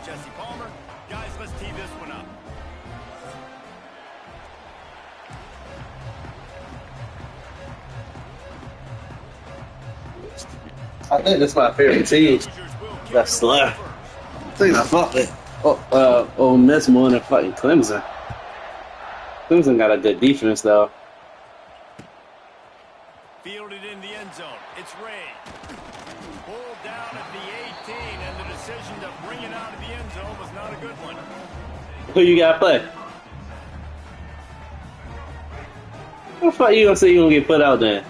Jesse Palmer. Guys, let's tee this one up. I think that's my favorite team. That's left. I think I fucked with Ole Miss more than fucking Clemson. Clemson got a good defense though. Fielded in the end zone. It's Ray. Pulled down at the 18, and the decision to bring it out of the end zone was not a good one. Who you gotta play? What the fuck you gonna say you gonna get put out there?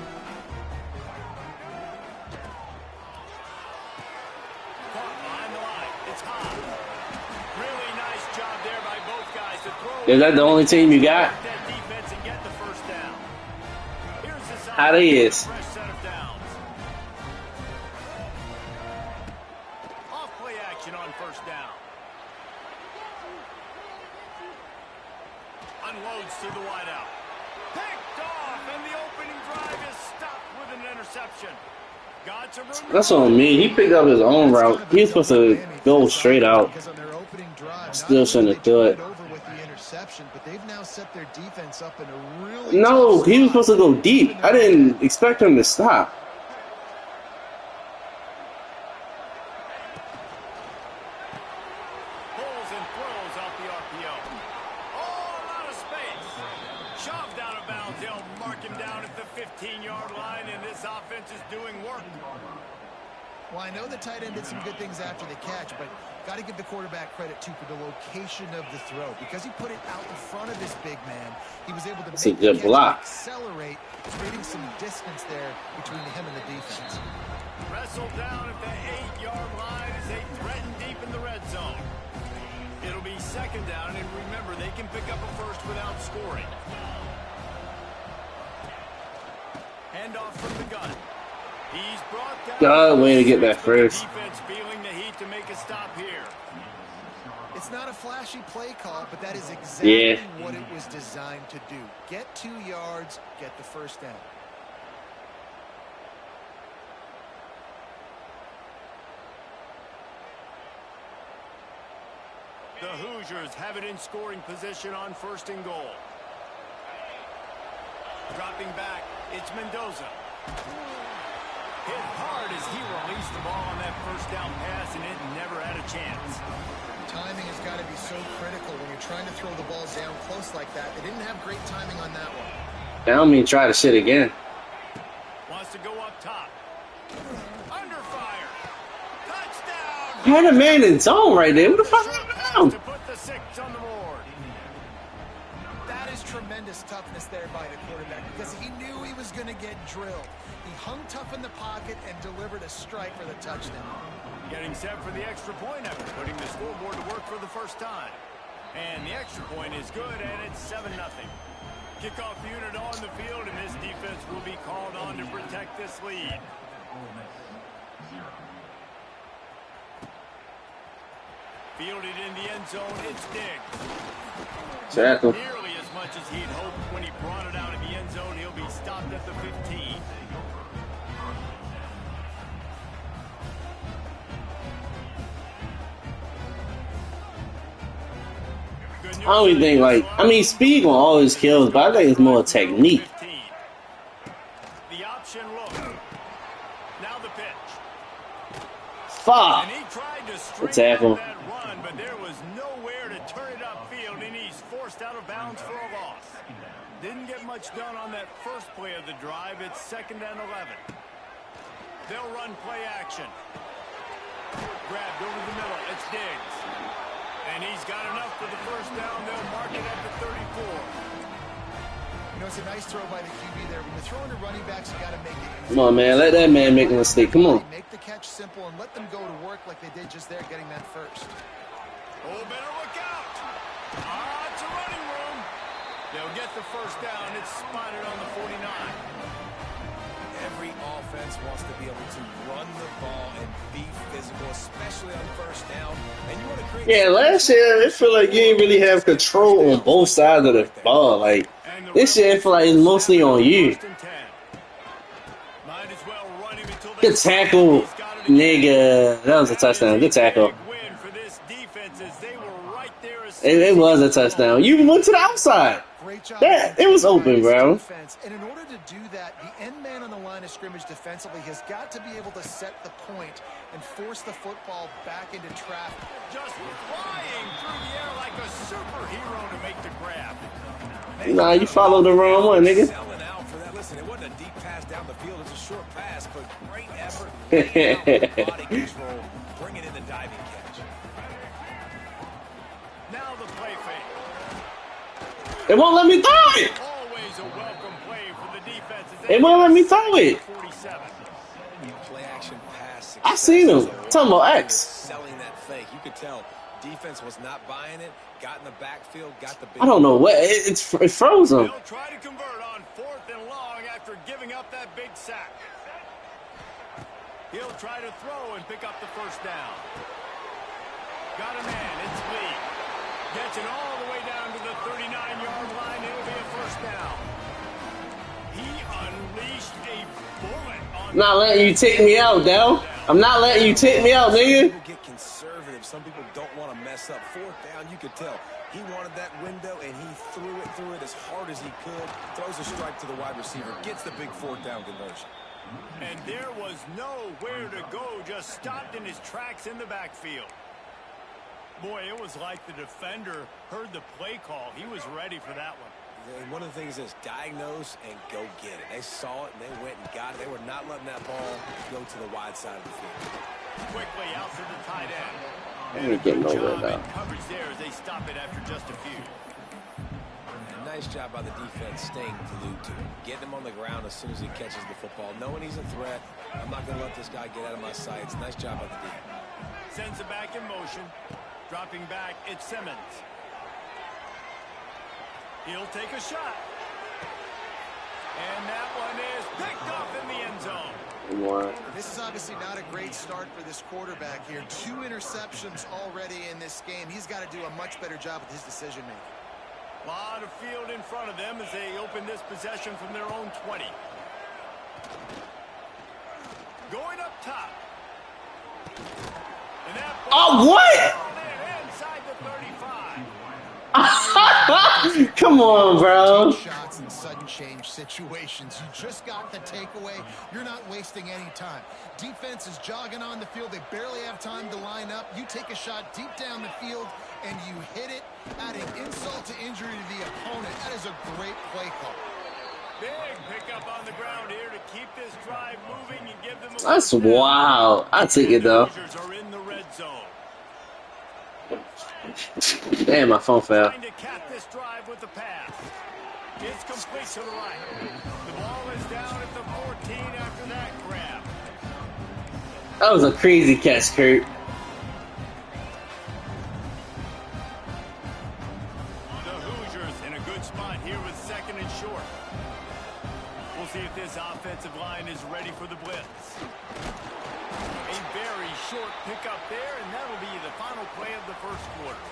Is that the only team you got? How they is? Off play action on first down. Unloads to the wideout. Picked off, and the opening drive is stopped with an interception. That's on me. He picked up his own route. He's supposed to go straight out. Still shouldn't have done it. But they've now set their defense up in a really no, he was supposed to go deep. I didn't expect him to stop. Pulls and throws off the RPO. Oh, out of space. Shoved out of bounds. They'll mark him down at the 15-yard line, and this offense is doing work. Well, I know the tight end did some good things after the catch, but got to give the quarterback credit, too, for the location of the throw. Because he put it out in front of this big man, he was able to make the catch and accelerate, creating some distance there between him and the defense. Wrestled down at the 8-yard line as they threaten deep in the red zone. It'll be second down, and remember, they can pick up a first without scoring. Handoff from the gun. He's brought down. God, way to get that first. Defense feeling the heat to make a stop here. It's not a flashy play call, but that is exactly what it was designed to do. Get 2 yards, get the first down. The Hoosiers have it in scoring position on first and goal. Dropping back, it's Mendoza. Hit hard as he released the ball on that first down pass, and it never had a chance. Timing has got to be so critical when you're trying to throw the ball down close like that. They didn't have great timing on that one. I don't mean try the shit again. Wants to go up top. Under fire. Touchdown. Had a man in zone right there. What the fuck happened? To put the 6 on the board. That is tremendous toughness there by the quarterback because he knew he was going to get drilled. He hung tough in the pocket and delivered a strike for the touchdown. Getting set for the extra point after putting the scoreboard to work for the first time. And the extra point is good, and it's 7-0. Kickoff unit on the field, and this defense will be called on to protect this lead. Fielded in the end zone, it's Diggs. Tackle. Nearly as much as he'd hoped when he brought it out of the end zone. He'll be stopped at the 15. I don't even think, like, I mean, speed will always kill, but I think it's more technique. The option look. Now the pitch. Fuck. And he tried to Tackle. straighten that run, but there was nowhere to turn it upfield, and he's forced out of bounds for a loss. Didn't get much done on that first play of the drive. It's 2nd and 11. They'll run play action. Grabbed over the middle. It's Diggs. And he's got enough for the first down. They'll mark it at the 34. You know, it's a nice throw by the QB there. When you're throwing to running backs, you got to make it easy. Come on, man. Let that man make a mistake. Come on. Make the catch simple and let them go to work like they did just there, getting that first. Oh, better look out. Ah, it's a running room. They'll get the first down. It's spotted on the 49. Every offense wants to be able to run the ball and be physical, especially on first down. And you want to create. Yeah, last year, it feel like you didn't really have control on both sides of the ball. Like, this year, I feel like it's mostly on you. Good tackle, nigga. That was a touchdown. Good tackle. defenses, they were right there. It was a touchdown. You even went to the outside. Great job. That it was open, bro. Defense. And in order to do that, the end man on the line of scrimmage defensively has got to be able to set the point and force the football back into traffic. Just flying through the air like a superhero to make the grab. Nah, you followed the wrong one, nigga. Selling out for that. Listen, it wasn't a deep pass down the field. It was a short pass, but great effort. Laying out body control, bringing in the diving catch. Now the play fake. It won't let me throw it. Always a welcome play for the defense. It won't let me throw it. 47. Play action pass. I seen him. Talking about X. Selling that fake. You could tell defense was not buying it. Got in the backfield. Got the big. I don't know what it froze him. They'll try to convert on 4th and long after giving up that big sack. He'll try to throw and pick up the first down. Got a man. It's Lee. Gets it all the way down to the 39-yard line. It'll be a first down. He unleashed a bullet on. Not letting you take me out, Dell. I'm not letting you take me out, nigga. People get conservative. Some people don't want to mess up. 4th down, you could tell. He wanted that window, and he threw it as hard as he could. Throws a strike to the wide receiver. Gets the big 4th down conversion. And there was nowhere to go. Just stopped in his tracks in the backfield. Boy, it was like the defender heard the play call. He was ready for that one. And one of the things is diagnose and go get it. They saw it, and they went and got it. They were not letting that ball go to the wide side of the field. Quickly out to the tight end. I ain't getting nowhere Job now. in coverage there as they stop it after just a few. And nice job by the defense staying glued to him. Getting him on the ground as soon as he catches the football. Knowing he's a threat. I'm not going to let this guy get out of my sights. Nice job by the defense. Sends it back in motion. Dropping back, it's Simmons. He'll take a shot. And that one is picked off in the end zone. This is obviously not a great start for this quarterback here. 2 interceptions already in this game. He's got to do a much better job with his decision-making. A lot of field in front of them as they open this possession from their own 20. Going up top. And that Oh, what? inside the 35. Come on, bro. Shots in sudden change situations. You just got the takeaway. You're not wasting any time. Defense is jogging on the field. They barely have time to line up. You take a shot deep down the field, and you hit it, adding insult to injury to the opponent. That is a great play call. Big pickup on the ground here to keep this drive moving and give them a That's first down. wild. I take it though. The Hoosiers are in the red zone. Damn, my phone fell. Trying to cap this drive with the pass. It's complete to the right. The ball is down at the 14 after that grab. That was a crazy catch, Kurt. The Hoosiers in a good spot here with 2nd and short. We'll see if this offensive line is ready for the blitz. A very short pickup there, and that'll be the final play of the first quarter.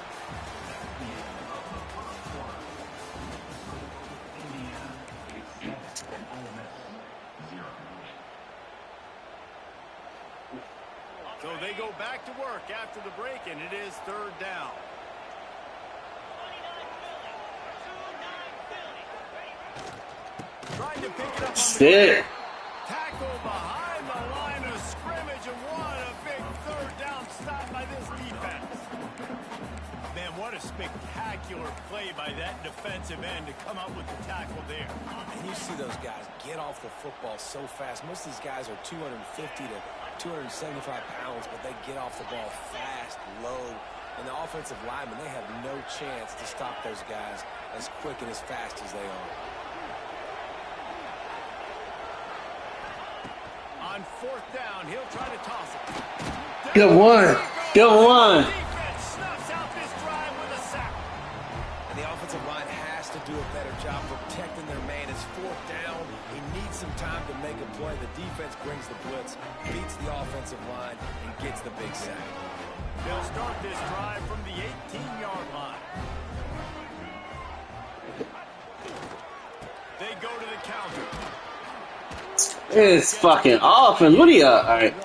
So they go back to work after the break, and it is 3rd down. Trying to pick it up on the Shit. tackle behind the line of scrimmage, and what a big 3rd down stop by this defense. Man, what a spectacular play by that defensive end to come up with the tackle there. And you see those guys get off the football so fast. Most of these guys are 250 to 275 pounds, but they get off the ball fast, low. And the offensive linemen, they have no chance to stop those guys as quick and as fast as they are. On 4th down, he'll try to toss it. Good one. Good one. Defense snuffs out this drive with a sack. And the offensive line has to do a better job protecting their man. It's 4th down. He needs some time to make a play. The defense brings the blitz, beats the offensive line, and gets the big sack. They'll start this drive from the 18-yard line. They go to the counter. It's fucking offense. What are you? All right.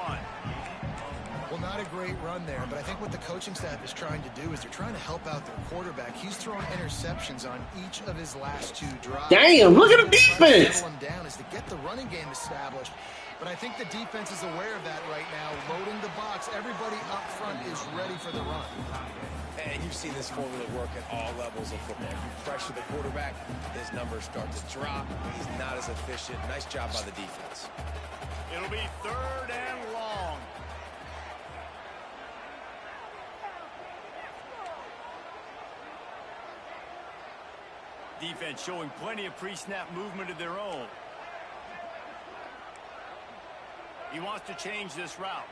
Well, not a great run there, but I think what what the coaching staff is trying to do is they're trying to help out their quarterback. He's thrown interceptions on each of his last 2 drives. Damn, look at the defense. Settle him down is to get the running game established. But I think the defense is aware of that right now, loading the box. Everybody up front is ready for the run. And you've seen this formula work at all levels of football. You pressure the quarterback, his numbers start to drop. He's not as efficient. Nice job by the defense. It'll be 3rd and long. Defense showing plenty of pre-snap movement of their own. He wants to change this route.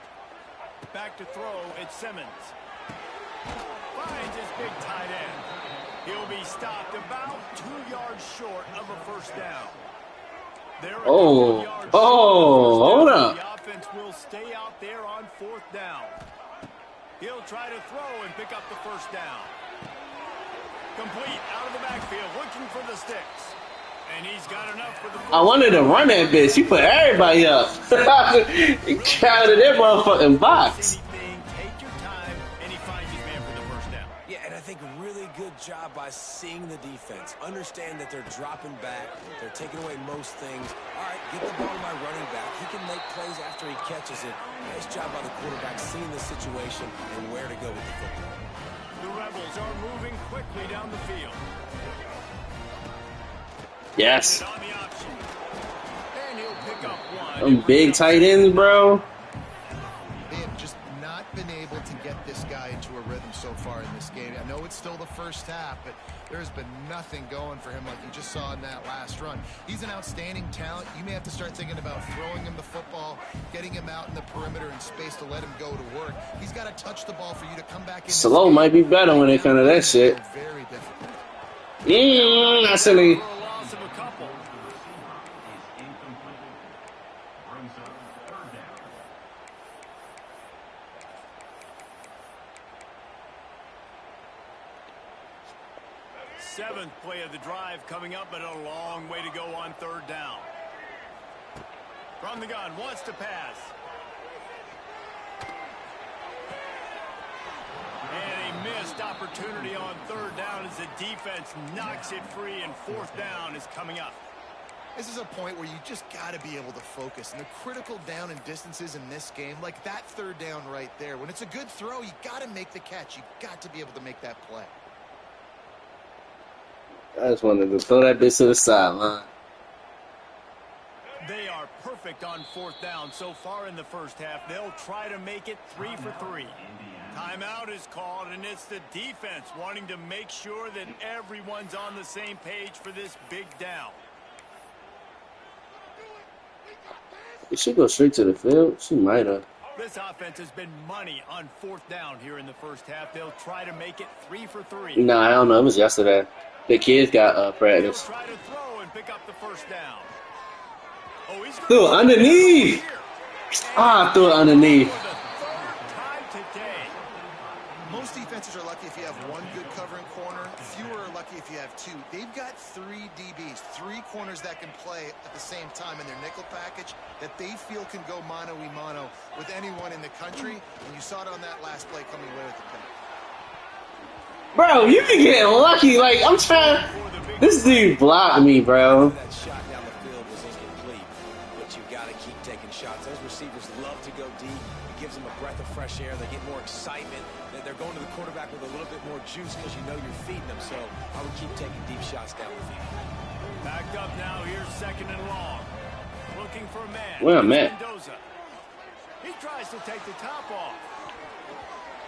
Back to throw, it's Simmons. Finds his big tight end. He'll be stopped about 2 yards short of a first down. Hold up. The offense will stay out there on 4th down. He'll try to throw and pick up the first down. Complete out of the backfield, looking for the sticks. And he's got enough for the first. I wanted to run that bitch. He put everybody up. He counted that motherfucking box. Take your time, and he finds his man for the first down. Yeah, and I think a really good job by seeing the defense. Understand that they're dropping back. They're taking away most things. All right, get the ball to my running back. He can make plays after he catches it. Nice job by the quarterback seeing the situation and where to go with the football. The Rebels are moving quickly down the field. Yes. On the option. And he'll pick up one. Them big tight ends, bro. They have just not been able to get this guy into a rhythm so far in this game. I know it's still the first half, but there's been nothing going for him like you just saw in that last run. He's an outstanding talent. You may have to start thinking about throwing him the football, getting him out in the perimeter in space to let him go to work. He's got to touch the ball for you to come back in. Slow might be better when it comes to that shit. Very difficult. Not silly. Loss of a couple. Seventh play of the drive coming up, but a long way to go on 3rd down. From the gun, wants to pass. And a missed opportunity on 3rd down as the defense knocks it free, and 4th down is coming up. This is a point where you just got to be able to focus. And the critical down and distances in this game, like that 3rd down right there, when it's a good throw, you got to make the catch. You got to be able to make that play. I just wanted to throw that bitch to the sideline. They are perfect on 4th down so far in the first half. They'll try to make it 3 for 3. Timeout is called, and it's the defense wanting to make sure that everyone's on the same page for this big down. Did she go straight to the field? She might have. This offense has been money on 4th down here in the first half. They'll try to make it 3 for 3. No, I don't know. It was yesterday. The kids got practice. He'll try to throw and pick up the first down. Oh, he's Threw it underneath. I threw it underneath. For the 3rd time today. Most defenses are lucky if you have one good covering corner. Fewer are lucky if you have 2. They've got 3 DBs, 3 corners that can play at the same time in their nickel package that they feel can go mano-a-mano with anyone in the country. And you saw it on that last play coming away with the pick. Bro, you be getting lucky. Like, I'm trying. This dude blocked me, bro. That shot down the field was incomplete, but you got to keep taking shots. Those receivers love to go deep. It gives them a breath of fresh air. They get more excitement. They're going to the quarterback with a little bit more juice because you know you're feeding them. So I would keep taking deep shots down the field. Backed up now. Here's 2nd and long. Looking for a man. Where I'm at. Mendoza. He tries to take the top off.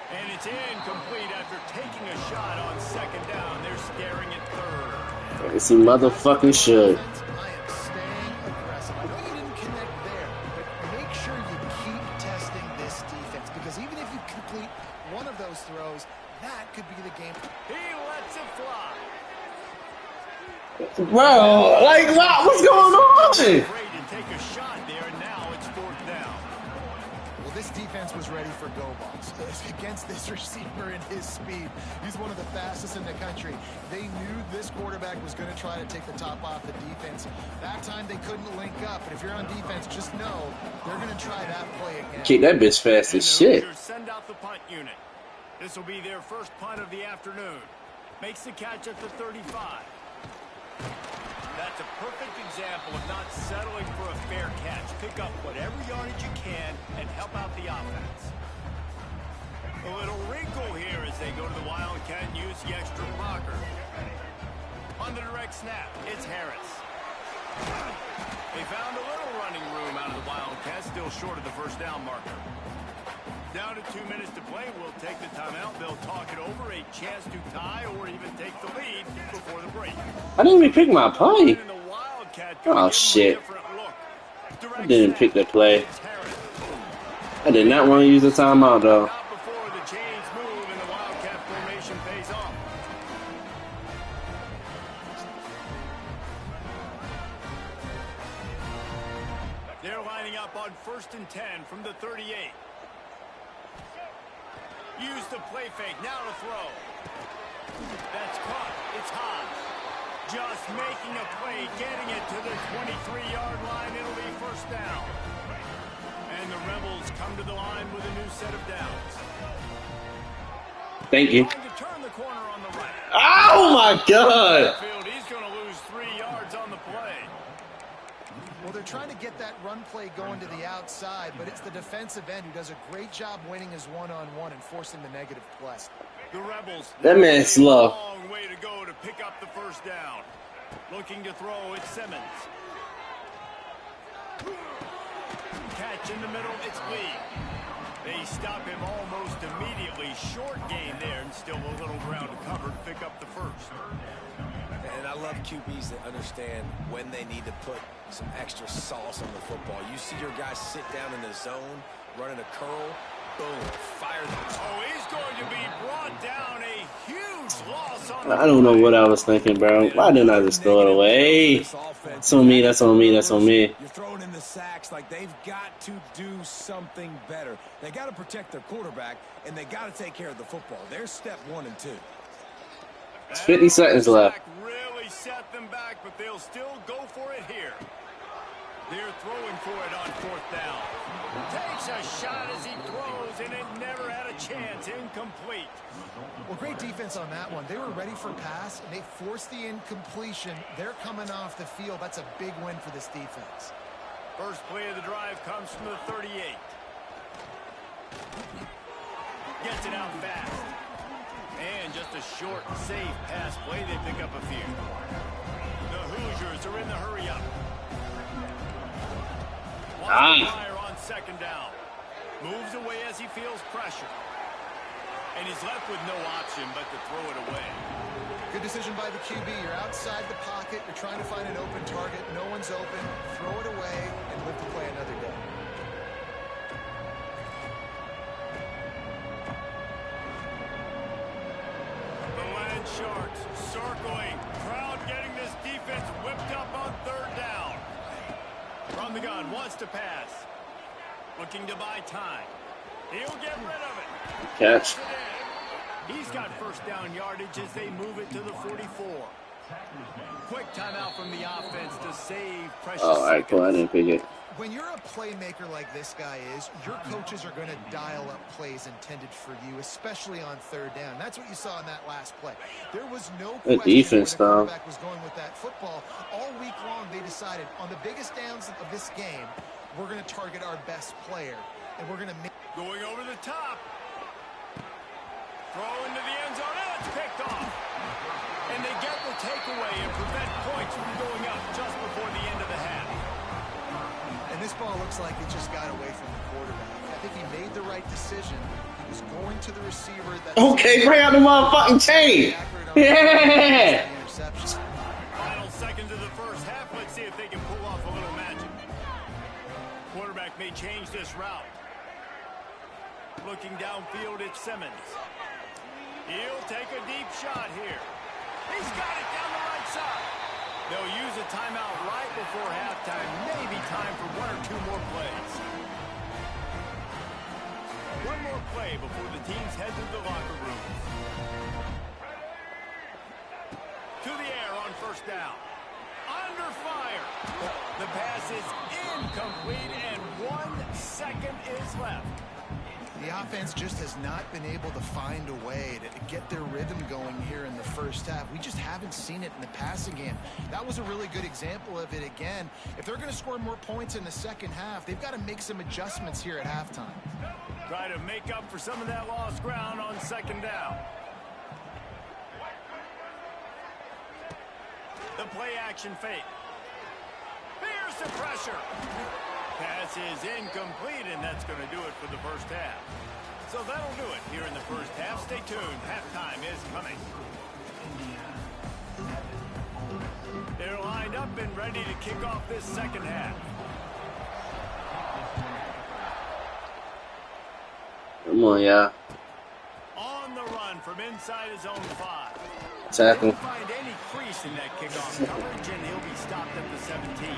And it's incomplete after taking a shot on 2nd down. They're staring at 3rd. Yes, he motherfucking should. I am staying aggressive. I know you didn't connect there, but make sure you keep testing this defense because even if you complete one of those throws, that could be the game. He lets it fly. Bro, like, what's going on? Afraid to take a shot there, and now it's 4th down. Well, this defense was ready for go balls against this receiver and his speed. He's one of the fastest in the country. They knew this quarterback was going to try to take the top off the defense. That time they couldn't link up, and if you're on defense, just know they're going to try that play again. Kick that bitch fast as shit. Send out the punt unit. This will be their first punt of the afternoon. Makes the catch at the 35. That's a perfect example of not settling for a fair catch. Pick up whatever yardage you can and help out the offense. A little wrinkle here as they go to the Wildcat and use the extra blocker. On the direct snap, it's Harris. They found a little running room out of the Wildcat, still short of the first down marker. Down to 2 minutes to play. We'll take the timeout. They'll talk it over. A chance to tie or even take the lead before the break. I didn't even pick my play. Oh, shit. I didn't pick the play. I did not want to use the timeout, though. Not before the chains move and the Wildcat formation pays off. They're lining up on 1st and 10 from the 38. Use the play fake, now to throw. That's caught, it's Hodge. Just making a play, getting it to the 23-yard line, it'll be first down. And the Rebels come to the line with a new set of downs. Thank you. Trying to turn the corner on the right. Oh my God! He's going to lose 3 yards on the play. Well, they're trying to get that run play going to the outside, but it's the defensive end who does a great job winning his one-on-one and forcing the negative play. The Rebels. That man's slow. Long way to go to pick up the first down. Looking to throw, it's Simmons. Catch in the middle, it's Lee. They stop him almost immediately. Short gain there, and still a little ground to cover to pick up the first. And I love QBs that understand when they need to put some extra sauce on the football. You see your guys sit down in the zone, running a curl, boom, fire them. Oh, he's going to be brought down. A huge loss on the I don't know what I was thinking, bro. Why didn't I just throw it away? That's on me, that's on me, that's on me. You're throwing in the sacks like they've got to do something better. They got to protect their quarterback, and they got to take care of the football. There's step 1 and 2. It's 50 seconds left. Really set them back, but they'll still go for it here. They're throwing for it on 4th down. Takes a shot as he throws, and it never had a chance. Incomplete. Well, great defense on that one. They were ready for pass, and they forced the incompletion. They're coming off the field. That's a big win for this defense. First play of the drive comes from the 38. Gets it out fast. And just a short, safe pass play. They pick up a few. The Hoosiers are in the hurry-up. Fire on 2nd down. Moves away as he feels pressure. And he's left with no option but to throw it away. Good decision by the QB. You're outside the pocket. You're trying to find an open target. No one's open. Throw it away and live to play another day. The Land Sharks circling. Crowd getting this defense whipped up on 3rd down. From the gun, wants to pass. Looking to buy time. He'll get rid of it. Catch. He's got first down yardage as they move it to the 44. Quick timeout from the offense to save precious Oh, all right, cool. I didn't pick it. When you're a playmaker like this guy is, your coaches are going to dial up plays intended for you, especially on 3rd down. That's what you saw in that last play. There was no question defense, where the though. quarterback was going with that football. All week long, they decided on the biggest downs of this game, we're going to target our best player, and we're going to make... Going over the top. Throw into the end zone, and it's picked off. And they get the takeaway and prevent points from going up just before the end of the half. And this ball looks like it just got away from the quarterback. I think he made the right decision. He was going to the receiver. Okay, bring out the motherfucking chain. Yeah. Final seconds of the first half. Let's see if they can pull off a little magic. Quarterback may change this route. Looking downfield, it's Simmons. He'll take a deep shot here. He's got it down the right side. They'll use a timeout right before halftime. Maybe time for 1 or 2 more plays. One more play before the teams head to the locker rooms. To the air on 1st down. Under fire. The pass is incomplete, and 1 second is left. The offense just has not been able to find a way to get their rhythm going here in the first half. We just haven't seen it in the passing game. That was a really good example of it again. If they're going to score more points in the second half, they've got to make some adjustments here at halftime. Try to make up for some of that lost ground on second down. The play action fake. Here's the pressure. Pass is incomplete, and that's going to do it for the first half. So that'll do it here in the first half. Stay tuned. Halftime is coming. They're lined up and ready to kick off this second half. Come on, y'all. On the run from inside his own 5. Tackle. Didn't find any crease in that kickoff coverage, and he'll be stopped at the 17.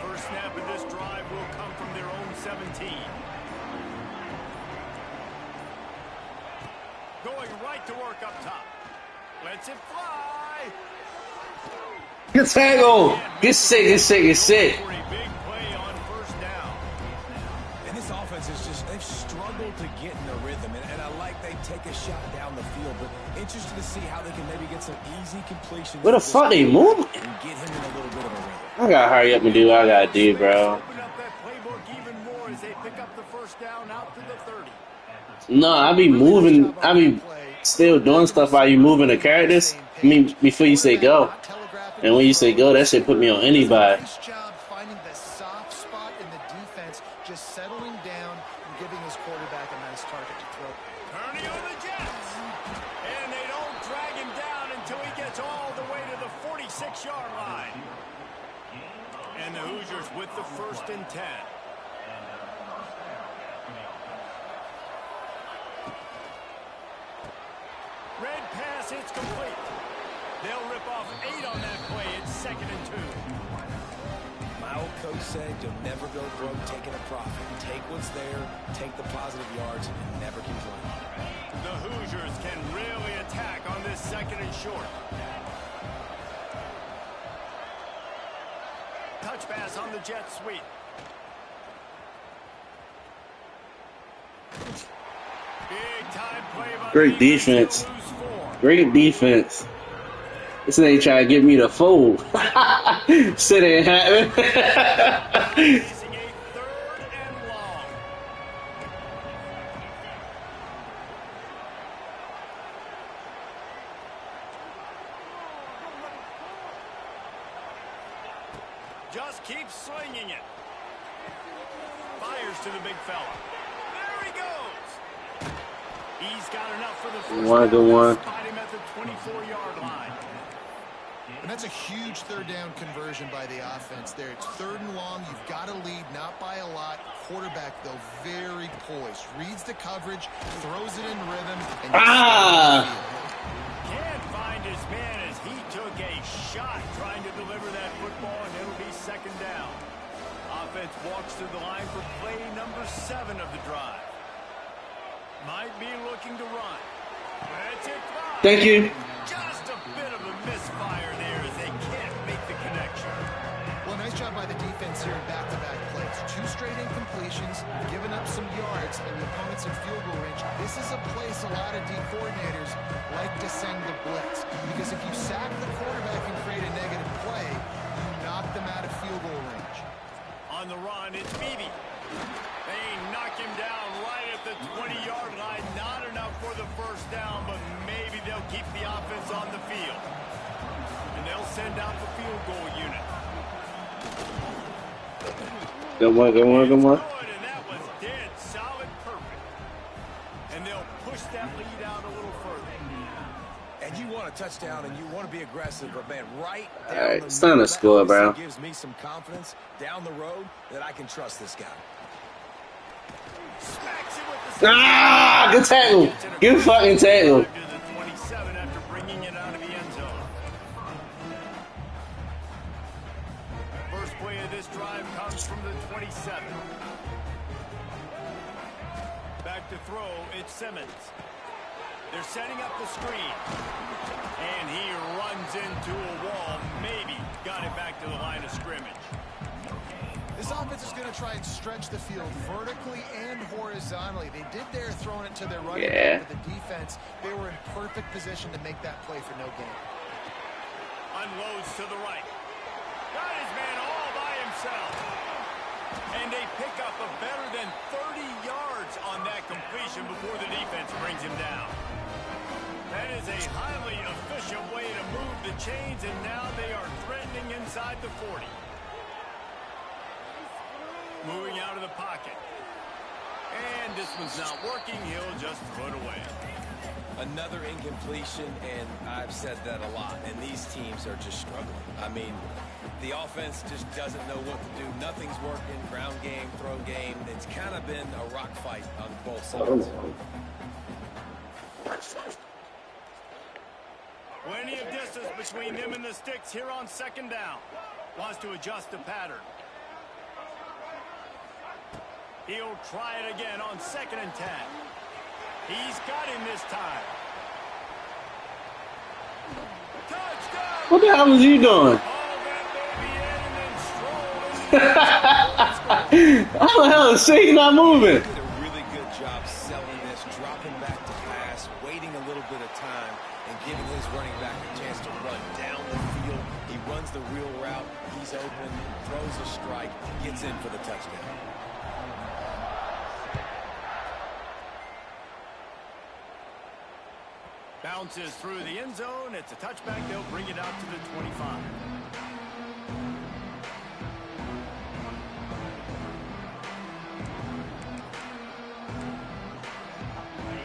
First snap of this drive will come from their own 17. Going right to work up top. Lets it fly. Good tackle. Get sick, get sick, get sick. For a big play on first down. And this offense is just, they've struggled to get in the rhythm. And I like they take a shot down the field, but interested to see how they can maybe get some easy completion. Where the fuck they moving? And get him in a little bit of a rhythm. I gotta hurry up and do what I gotta do, bro. Open up that playbook even more as they pick up the first down out to the 30. No, I be moving. I be still doing stuff while you moving the characters. I mean, before you say go. And when you say go, that shit put me on anybody. Nice job finding the soft spot in the defense, just settling down and giving his quarterback a nice target to throw. Turning on the Jets. And they don't drag him down until he gets all the way to the 46-yard line. And the Hoosiers with the 1st and 10. Red pass, it's complete. They'll rip off 8 on that play. It's 2nd and 2. My old coach said, you'll never go broke taking a profit. Take what's there, take the positive yards, and never complain. The Hoosiers can really attack on this 2nd and short. Touch pass on the jet sweep. Big time play by Great the Eagles. defense. They'll lose 4. Great defense. This ain't trying to get me the fold. Shit ain't happening. Facing a 3rd and long. Just keep swinging it. Fires to the big fella. There he goes. He's got enough for the first One, good down. one. Spot him at the 24-yard line. And that's a huge third down conversion by the offense there. It's 3rd and long. You've got to lead, not by a lot. Quarterback, though, very poised. Reads the coverage, throws it in rhythm. And Can't find his man as he took a shot trying to deliver that football, and it'll be 2nd down. Offense walks to the line for play number 7 of the drive. Might be looking to run. Let's it fly. Thank you. Just a bit of a misfire there as they can't make the connection. Well, nice job by the defense here in back-to-back plays. 2 straight incompletions, giving up some yards, and the opponent's in field goal range. This is a place a lot of D coordinators like to send the blitz, because if you sack the quarterback and create a negative play, you knock them out of field goal range. On the run, it's Beebe. They knock him down right at the 20-yard line. Not enough for the first down, but maybe they'll keep the offense on the field. And they'll send out the field goal unit. Good one, good one, good one. And that was dead solid perfect. And they'll push that lead out a little further. And you want a touchdown and you want to be aggressive, but man, right down All right, the it's time to middle, score, that bro. also gives me some confidence down the road that I can trust this guy. Smacks it with the Ah, good tackle. Good fucking tackle. to the 27 after bringing it out of the end zone. First play of this drive comes from the 27. Back to throw, it's Simmons. They're setting up the screen. And he runs into a wall. Maybe got it back to the line of scrimmage. This offense is going to try and stretch the field vertically and horizontally. They did there throwing it to their running back, but the defense, they were in perfect position to make that play for no gain. Unloads to the right. Got his man all by himself. And they pick up a better than 30 yards on that completion before the defense brings him down. That is a highly efficient way to move the chains, and now they are threatening inside the 40. Moving out of the pocket. And this one's not working. He'll just put away. Another incompletion, and I've said that a lot, and these teams are just struggling. I mean, the offense just doesn't know what to do. Nothing's working. Ground game, throw game. It's kind of been a rock fight on both sides. Plenty of distance between them and the sticks here on second down. Wants to adjust the pattern. He'll try it again on 2nd and 10. He's got him this time. Touchdown! What the hell was you doing? How the hell is Shane not moving? He did a really good job selling this, dropping back to pass, waiting a little bit of time, and giving his running back a chance to run down the field. He runs the real route. He's open, throws a strike, gets in for the touchdown. Bounces through the end zone. It's a touchback. They'll bring it out to the 25.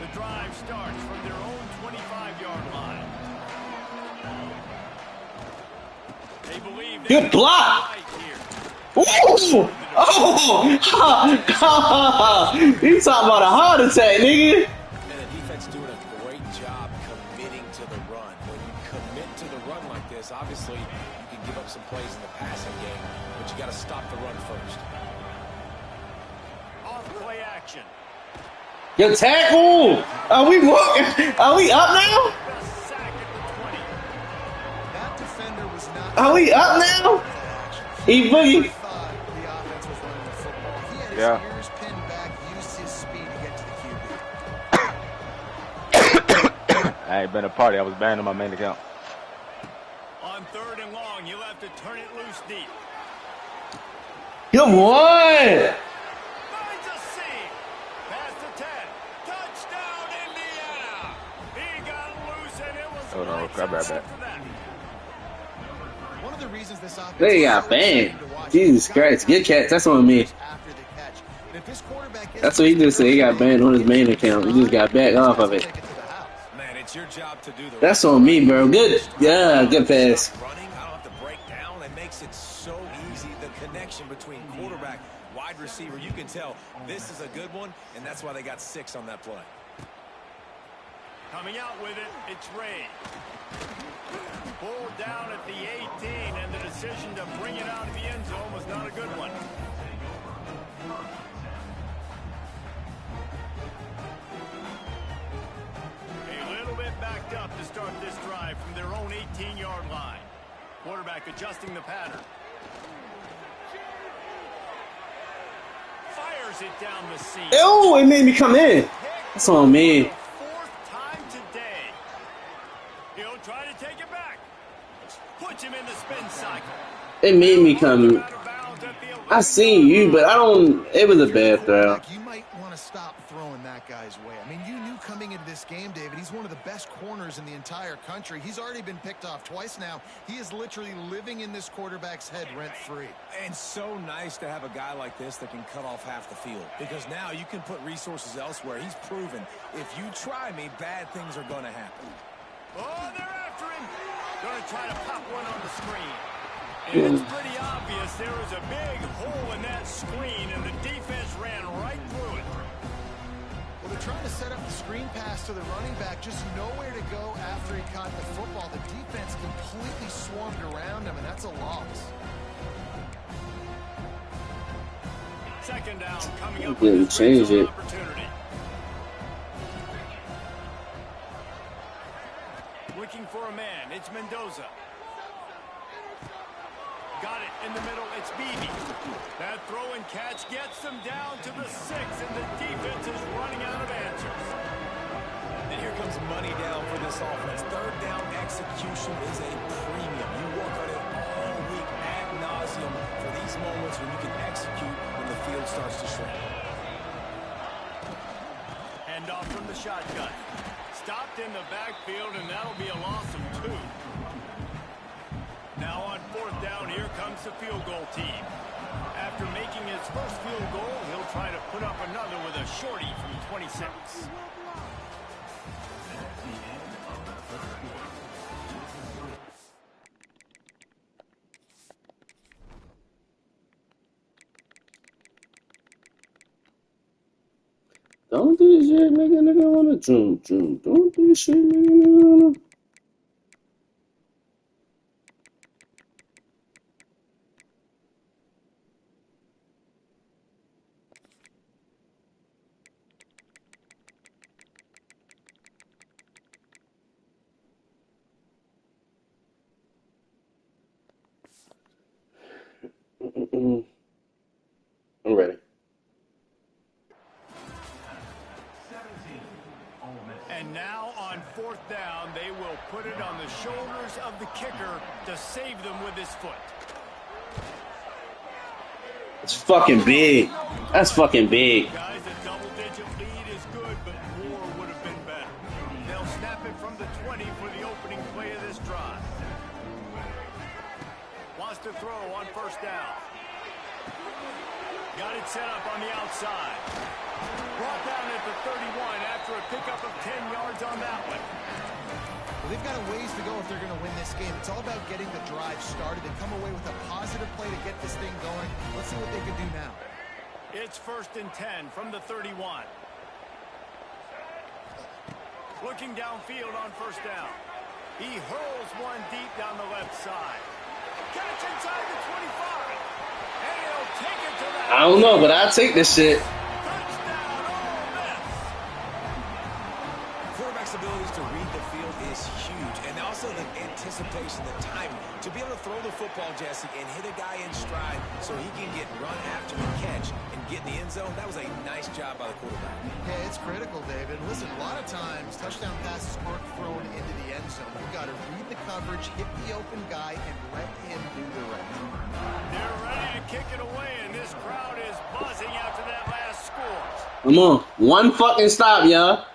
The drive starts from their own 25-yard line. They believe they Good block. Ooh. Oh! You talking about a heart attack, nigga? Obviously, you can give up some plays in the passing game, but you got to stop the run first. Off play action. Good tackle. Are we walking? Are we up now? That defender was not. Are we up now? E boogie. Yeah. Ears pinned back, used his speed to get to the QB. I ain't been a party. I was banned on my main account. On 3rd and long, you'll have to turn it loose deep. Come on! Finds a seam. Past the 10. Touchdown, Indiana! He got loose, and it was Oh, no, grab that. One of the reasons this offense They got banned. Jesus Christ. Good catch. That's on me. That's what he just said. He got banned on his main account. He just got back off of it. It's your job to do the That's on me, bro. Good. Yeah, good pass. Running, I don't have to break down. It makes it so easy. The connection between quarterback, wide receiver, you can tell this is a good one, and that's why they got 6 on that play. Coming out with it, it's Ray. Pulled down at the 18, and the decision to bring it out of the end zone was not a good one. Backed up to start this drive from their own 18-yard line. Quarterback adjusting the pattern. Fires it down the seam. Oh, it made me come in. That's on me. 4th time today. He'll try to take it back. Puts him in the spin cycle. It made me come. I seen you, but I don't. It was a bad throw. You might want to stop throwing that guy's way. I mean, you knew coming into this game, David, he's one of the best corners in the entire country. He's already been picked off twice now. He is literally living in this quarterback's head rent-free. And so nice to have a guy like this that can cut off half the field, because now you can put resources elsewhere. He's proven if you try me, bad things are going to happen. Oh, they're after him. Going to try to pop one on the screen. And it's pretty obvious there was a big hole in that screen, and the defense ran right through it. Well, they're trying to set up the screen pass to the running back, just nowhere to go after he caught the football. The defense completely swarmed around him, and that's a loss. 2nd down coming up. Didn't change it. It's Mendoza. Got it in the middle. It's Beebe. That throw and catch gets them down to the 6, and the defense is running out of answers. And here comes money down for this offense. Third down execution is a premium. You work on it all week ad nauseum for these moments when you can execute when the field starts to shrink. Hand off from the shotgun. Stopped in the backfield, and that'll be a loss of 2. Now on 4th down, here comes the field goal team. After making his first field goal, he'll try to put up another with a shorty from 26. Don't do this shit, nigga wanna jump. Don't do this shit, nigga wanna. I'm ready. And now on 4th down, they will put it on the shoulders of the kicker to save them with his foot. It's fucking big. That's fucking big. Guys, a double-digit lead is good, but more would have been better. They'll snap it from the 20 for the opening play of this drive. Wants to throw on 1st down. Got it set up on the outside. Brought down at the 31 after a pickup of 10 yards on that one. Well, they've got a ways to go if they're going to win this game. It's all about getting the drive started and come away with a positive play to get this thing going. Let's see what they can do now. It's 1st and 10 from the 31. Looking downfield on 1st down. He hurls one deep down the left side. Catch inside the 25. And he'll take it to the I don't know, but I'll take this shit. touchdown, Ole Miss. Quarterback's abilities to read the field is huge, and also the anticipation, the timing. To be able to throw the football, Jesse, and hit a guy in stride so he can get run after the catch and get in the end zone, that was a nice job by the quarterback. Yeah, it's critical, David. Listen, a lot of times, touchdown passes aren't thrown into the end zone. You've got to read the coverage, hit the open guy, and let him do the rest. They're ready to kick it away, and this crowd is buzzing after that last score. Come on. One fucking stop, y'all.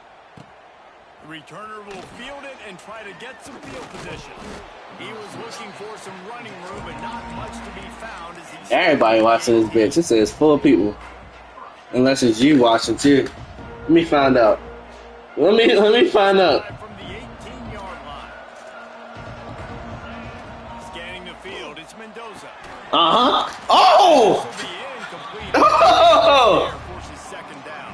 The returner will field it and try to get some field position. He was looking for some running room, but not much to be found as he... Everybody watching this bitch. It says full of people. Unless it's you watching too. Let me find out. Let me find out. From the 18-yard line. Scanning the field, it's Mendoza. Uh-huh. Oh! This will be incomplete. Oh! Forces 2nd down.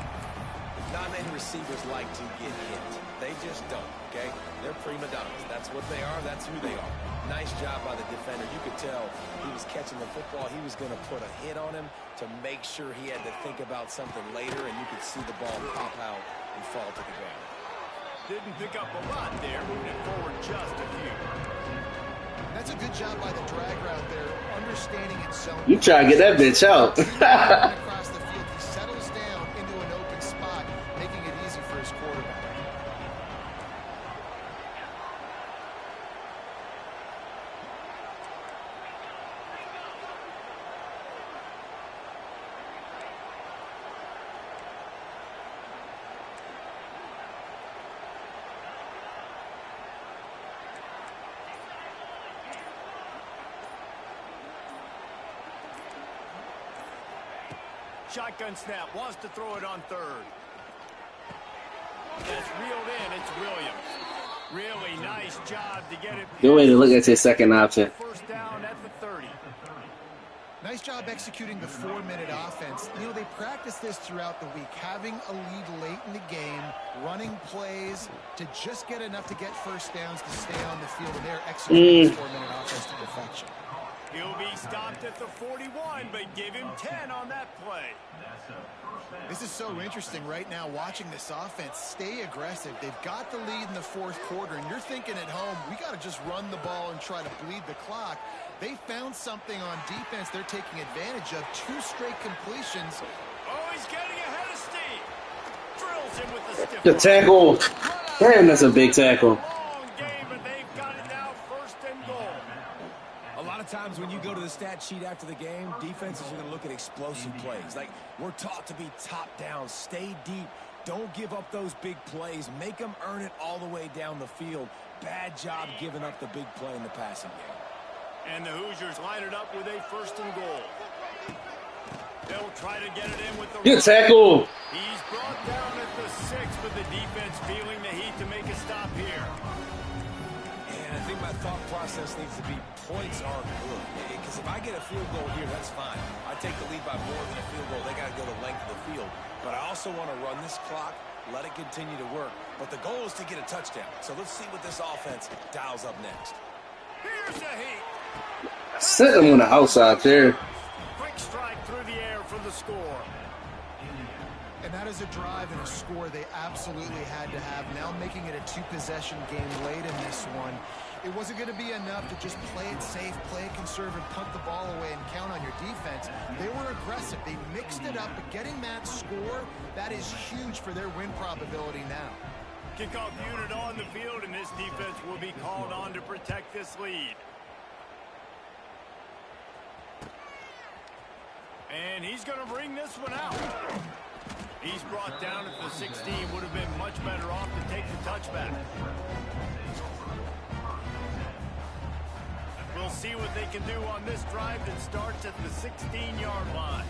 Not many receivers like to get hit. They just don't, okay? They're prima donnas. That's what they are. That's who they are. Nice job by the defender. You could tell he was catching the football. He was going to put a hit on him to make sure he had to think about something later, and you could see the ball pop out and fall to the ground. Didn't pick up a lot there, moving it forward just a few. That's a good job by the drag route there, understanding its zone. You try to get that bitch out. Across the field, he settles down into an open spot, making it easy for his quarterback. Shotgun snap, wants to throw it on 3rd. That's reeled in, it's Williams. Really nice job to get it. Good way to look at your second option. 1st down at the 30. Nice job executing the 4-minute offense. You know, they practice this throughout the week, having a lead late in the game, running plays to just get enough to get 1st downs to stay on the field, and they're executing this 4-minute offense to perfection. He He'll be stopped at the 41, but give him 10 on that play. This is so interesting right now watching this offense stay aggressive. They've got the lead in the fourth quarter, and you're thinking at home, we got to just run the ball and try to bleed the clock. They found something on defense they're taking advantage of. 2 straight completions. Oh, he's getting ahead of steam. Drills him with the stiff The arm. tackle. Damn, that's a big tackle. Long game, but they've got it now, 1st and goal. A lot of times when you go to the stat sheet after the game, defenses are going to look at explosive plays. Like, we're taught to be top down, stay deep, don't give up those big plays, make them earn it all the way down the field. Bad job giving up the big play in the passing game. And the Hoosiers line it up with a 1st and goal. They'll try to get it in with the Good tackle. He's brought down at the 6 with the defense feeling the heat to make a stop here. And I think my thought process needs to be points are good. Because if I get a field goal here, that's fine. I take the lead by more than a field goal. They got to go the length of the field. But I also want to run this clock, let it continue to work. But the goal is to get a touchdown. So let's see what this offense dials up next. Here's the heat. Set him on the outside there. Quick strike through the air for the score. And that is a drive and a score they absolutely had to have. Now making it a 2-possession game late in this one. It wasn't going to be enough to just play it safe, play it conservative, punt the ball away, and count on your defense. They were aggressive. They mixed it up, but getting that score, that is huge for their win probability now. Kickoff unit on the field, and this defense will be called on to protect this lead. And he's going to bring this one out. He's brought down at the 16. Would have been much better off to take the touchback. We'll see what they can do on this drive that starts at the 16-yard line.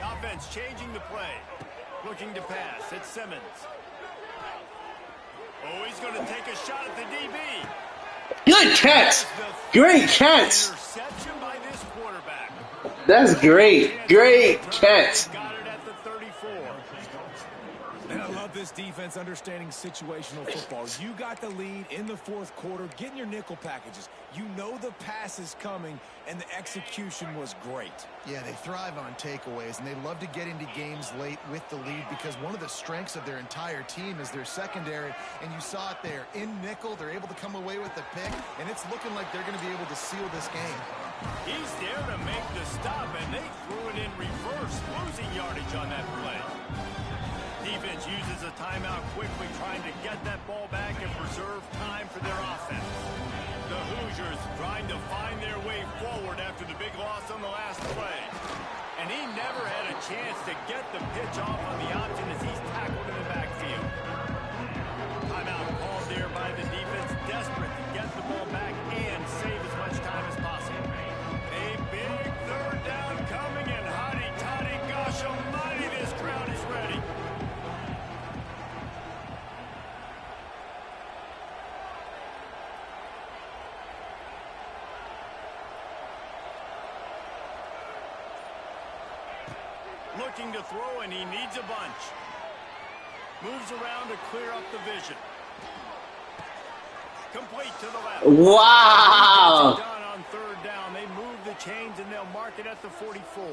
Offense changing the play. Looking to pass. It's Simmons. Oh, he's going to take a shot at the DB. Good catch. Great catch. Interception by this quarterback. That's great. Great catch. Got it at the 34. And I love this defense understanding situational football. You got the lead in the fourth quarter, getting your nickel packages. You know the pass is coming, and the execution was great. Yeah, they thrive on takeaways, and they love to get into games late with the lead because one of the strengths of their entire team is their secondary, and you saw it there. In nickel, they're able to come away with the pick, and it's looking like they're going to be able to seal this game. He's there to make the stop, and they threw it in reverse, losing yardage on that play. Defense uses a timeout quickly, trying to get that ball back and preserve time for their offense. The Hoosiers trying to find their way forward after the big loss on the last play. And he never had a chance to get the pitch off on the option as he's tackled in the backfield. Timeout called there by the defense, desperate to get the ball back and save as much time as possible. A big 3rd down coming, and hotty-toddy, gosh almighty, this crowd is ready. Looking to throw, and he needs a bunch. Moves around to clear up the vision. Complete to the left. Wow. Done on 3rd down. They move the chains, and they'll mark it at the 44.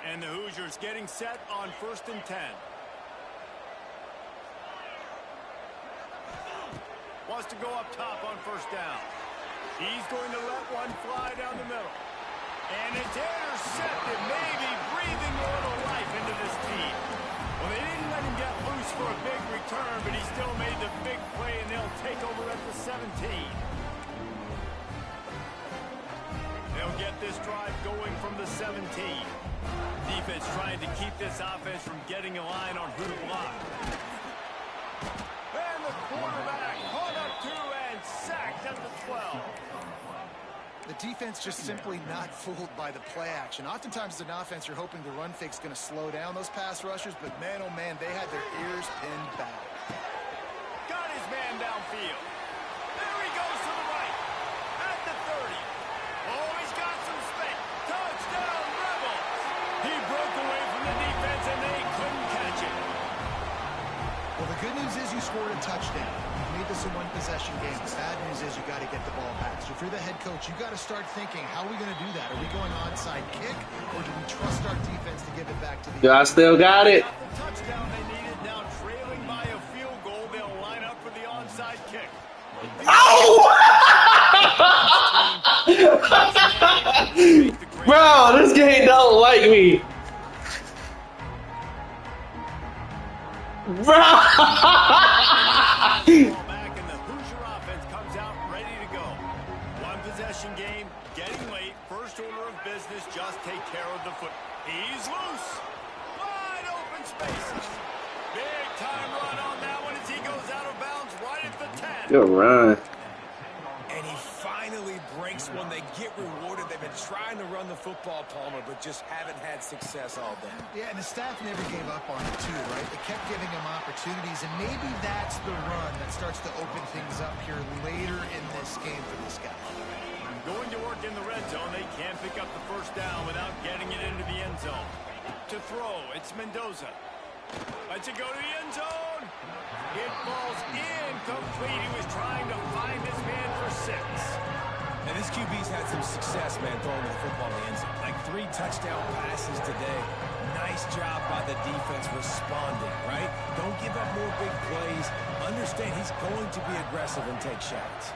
And the Hoosiers getting set on 1st and 10. Wants to go up top on 1st down. He's going to let one fly down the middle. And it's intercepted, maybe breathing a little life into this team. Well, they didn't let him get loose for a big return, but he still made the big play, and they'll take over at the 17. They'll get this drive going from the 17. Defense trying to keep this offense from getting a line on who to block. And the quarterback caught up 2 and sacked at the 12. The defense just simply not fooled by the play action. Oftentimes as an offense, you're hoping the run fake's going to slow down those pass rushers, but man, oh man, they had their ears pinned back. Got his man downfield. There he goes to the right. At the 30. Oh, he's got some space. Touchdown, Rebels. He broke away from the defense, and they couldn't catch it. Well, the good news is you scored a touchdown. You made make this a one-possession game. The bad news is you got to get the ball back. So if you're the head coach, you got to start thinking, how are we going to do that? Are we going onside kick, or do we trust our defense to give it back to the? I still got it. Got the touchdown they needed. Now trailing by a field goal, they'll line up for the onside kick. Oh! Bro, this game don't like me. Bro! Ball back and the Hoosier offense comes out ready to go. One possession game, getting late. First order of business, just take care of the foot. He's loose. Wide open spaces. Big time run on that one as he goes out of bounds right at the 10. Good run. And he finally breaks one. They get rewarded. They've been trying to run the football, Palmer, but just haven't had success all day. Yeah, and the staff never gave up on it, too, right? They kept giving him opportunities, and maybe that's the run that starts to open things up here later in this game for this guy. Going to work in the red zone. They can't pick up the first down without getting it into the end zone. To throw, it's Mendoza. Lets it go to the end zone. It falls incomplete. He was trying to find his man for 6. And this QB's had some success, man, throwing the football in the end zone. Like 3 touchdown passes today. Nice job by the defense responding, right? Don't give up more big plays. Understand he's going to be aggressive and take shots.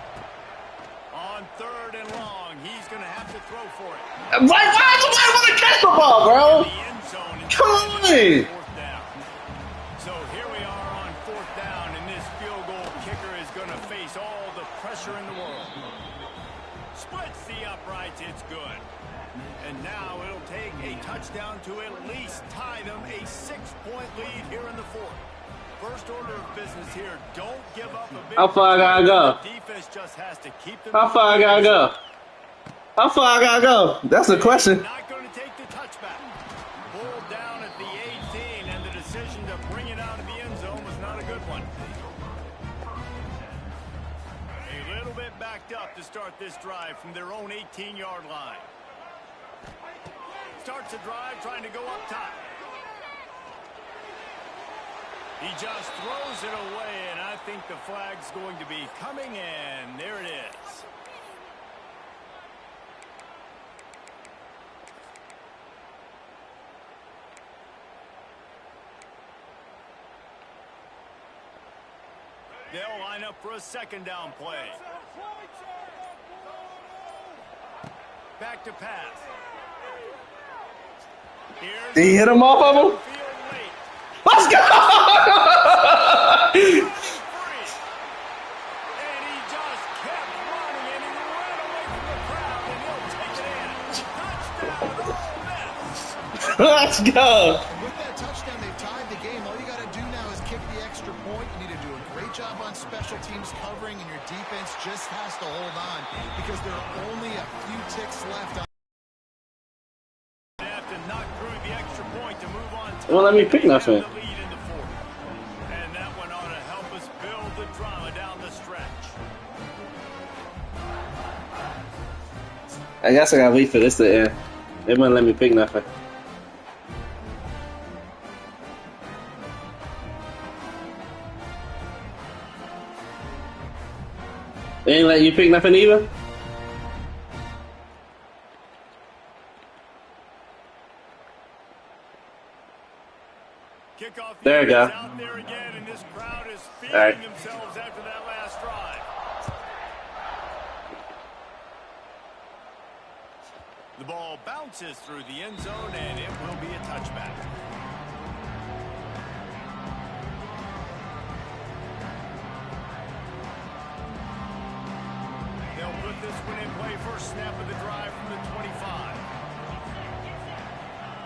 On 3rd and long, he's going to have to throw for it. Why does somebody want to catch the ball, bro? The end zone. Come on. 4th down. So here we are on 4th down, and this field goal kicker is going to face all the pressure in the world. Splits the uprights, it's good. And now it'll take a touchdown to at least tie them a 6-point lead here in the 4th. First order of business here, don't give up a big. How far I gotta go? The defense just has to keep them. How far I gotta go? How far I gotta go? That's the question. Not going to take the touchback. Pulled down at the 18, and the decision to bring it out of the end zone was not a good one. A little bit backed up to start this drive from their own 18-yard line. Starts the drive trying to go up top. He just throws it away, and I think the flag's going to be coming, and there it is. They'll line up for a 2nd down play. Back to pass. Did he hit him off of him? Let's go! And he just kept running, and he ran away from the crowd, and he'll take it in. Touchdown, Ole Miss. Let's go! And with that touchdown, they've tied the game. All you got to do now is kick the extra point. You need to do a great job on special teams covering, and your defense just has to hold on because there are only a few ticks left. They have to knock through the extra point to move on. It won't let me pick nothing. And that one ought to help us build the drama down the stretch. I guess I gotta wait for this to end. They wouldn't let me pick nothing. They ain't let you pick nothing either? Kickoff There you go. out there again, and this crowd is feeling All right. themselves after that last drive. The ball bounces through the end zone, and it will be a touchback. They'll put this one in play. First snap of the drive from the 25.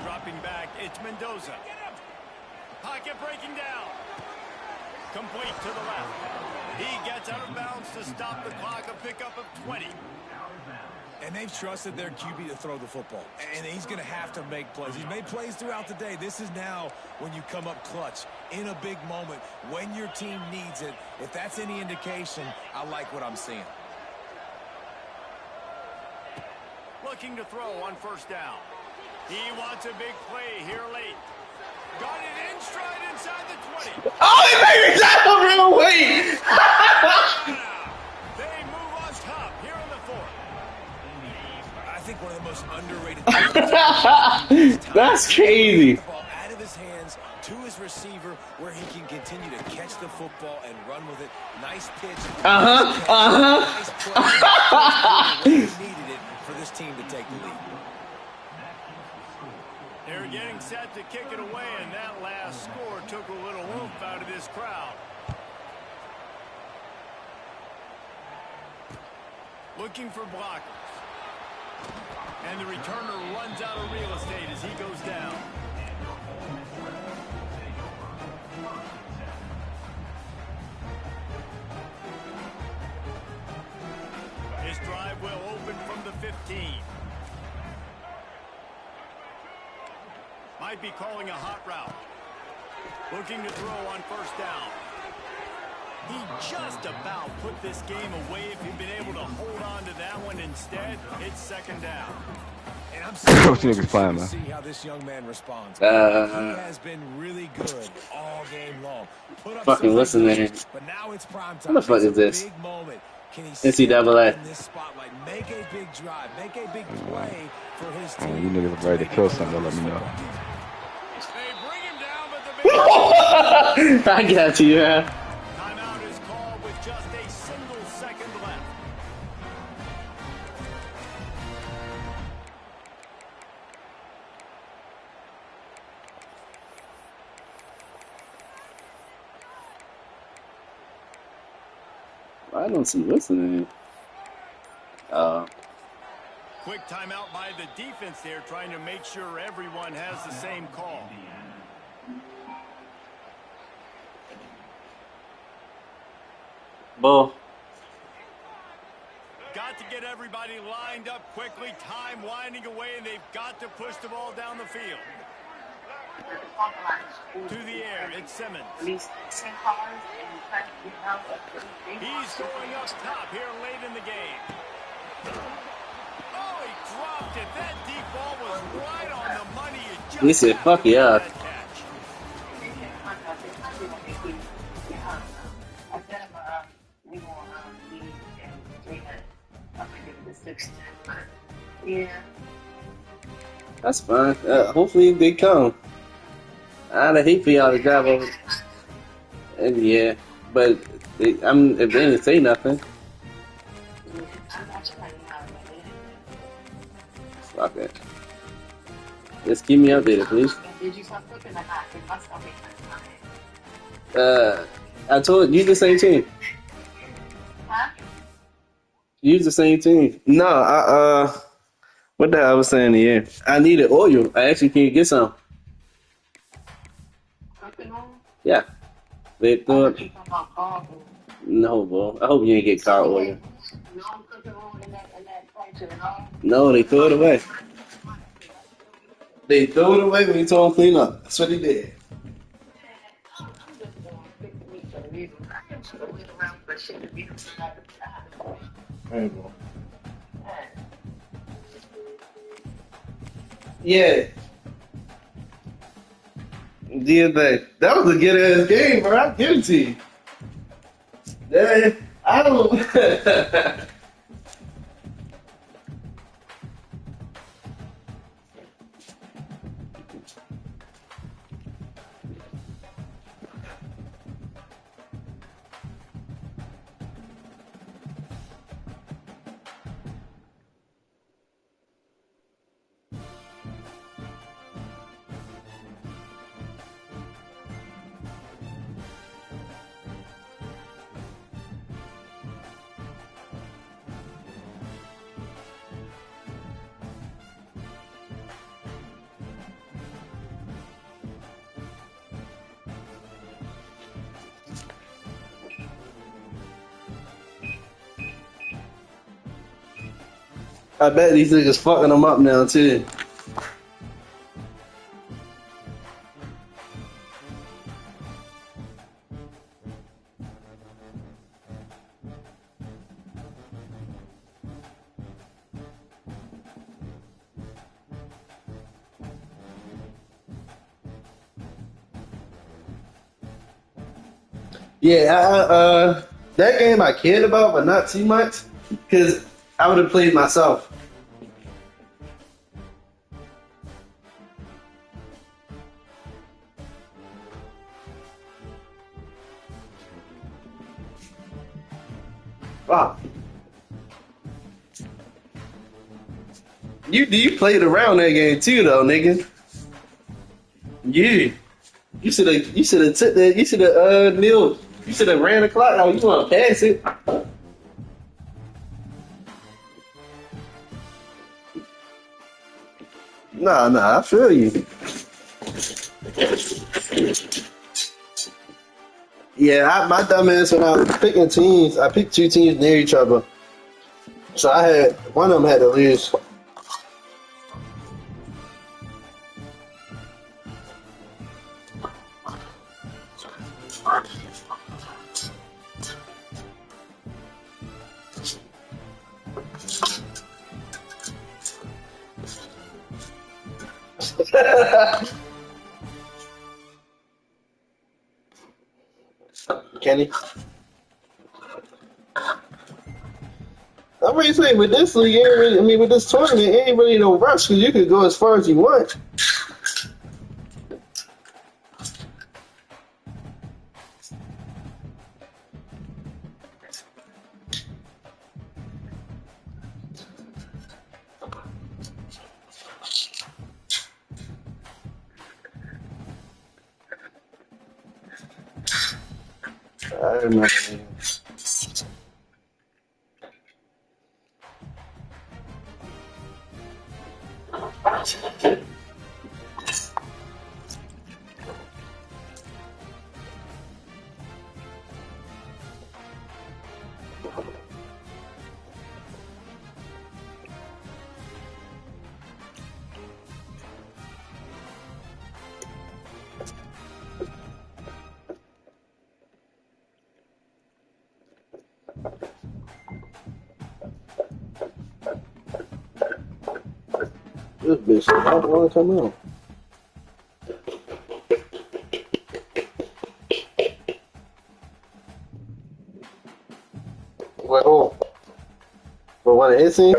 Dropping back, it's Mendoza. Pocket breaking down. Complete to the left. He gets out of bounds to stop the clock. A pickup of 20. And they've trusted their QB to throw the football. And he's going to have to make plays. He's made plays throughout the day. This is now when you come up clutch in a big moment when your team needs it. If that's any indication, I like what I'm seeing. Looking to throw on first down. He wants a big play here late. Got it in stride inside the 20. Oh, he made me tackle real weight! They move on top here in the fourth. I think one of the most underrated That's crazy. the ball out of his hands to his receiver where he can continue to catch the football and run with it. Nice pitch. Nice play. He needed it for this team to take the lead. They're getting set to kick it away, and that last score took a little oomph out of this crowd. Looking for blockers. And the returner runs out of real estate as he goes down. His drive will open from the 15. Might be calling a hot route. Looking to throw on first down. He just about put this game away if he'd been able to hold on to that one. Instead, it's second down. And I'm Niggas playing, man. see how this young man responds. He has been really good all game long. Put up Fucking some listen, big man. numbers, but now it's prime time. What the fuck It's is a this? big moment. Can he NCAA. in this spotlight, make a big drive, make a big play for his Oh, team? you niggas ready to kill something, let me know. They bring him down, but the big I got you, yeah. timeout is called with just a single second left. I don't see listening. Quick timeout by the defense there, trying to make sure everyone has the same call. Bull. Got to get everybody lined up quickly. Time winding away, and they've got to push the ball down the field. To the air, it's Simmons. He's going up top here late in the game. Oh, he dropped it. That deep ball was right on the money. You just He said, have fuck to make yeah. that catch. That's fine. Hopefully they come. I'd hate for y'all to drive over. And yeah, but if they didn't say nothing. Fuck it. Just keep me updated, please. I told you the same team. Use the same team. No, what the hell I was saying here? I needed oil. I actually can't get some. Yeah. They threw it. No, bro. I hope you didn't get car oil. No, they threw it away. They threw it away when you told them clean up. That's what they did. Hey, bro. Yeah. Yeah, that was a good ass game, bro. I give it to you. Yeah, I don't. I bet these niggas fucking them up now too. Yeah, That game I cared about, but not too much, because I would have played myself. Wow. You played around that game too, though, nigga. You should have took that. You should have Neil. You should have ran the clock out. You want to pass it? Nah. I feel you. Yeah, my dumb ass when I was picking teams, I picked 2 teams near each other. So I had one of them had to lose. Kenny. I'm really saying with this league, with this tournament, it ain't really no rush because you can go as far as you want. I remember. This bitch don't want to come out. What? Oh, for one of his team?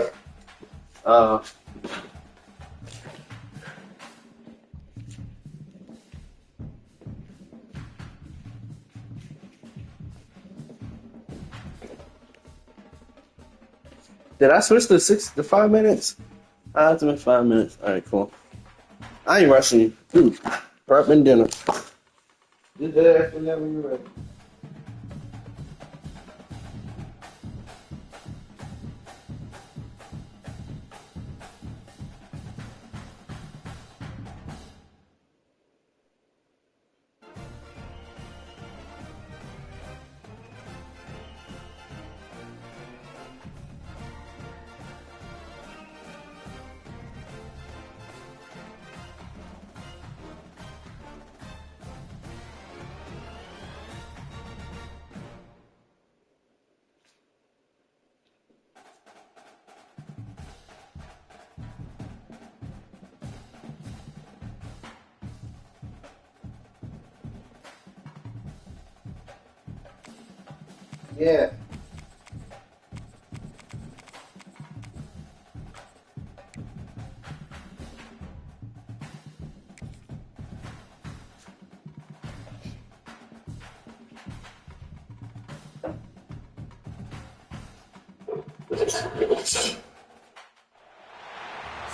Did I switch to 5 minutes? I have to make 5 minutes. All right, cool. I ain't rushing you. Prep and dinner. Just ask whenever you're ready. Yeah.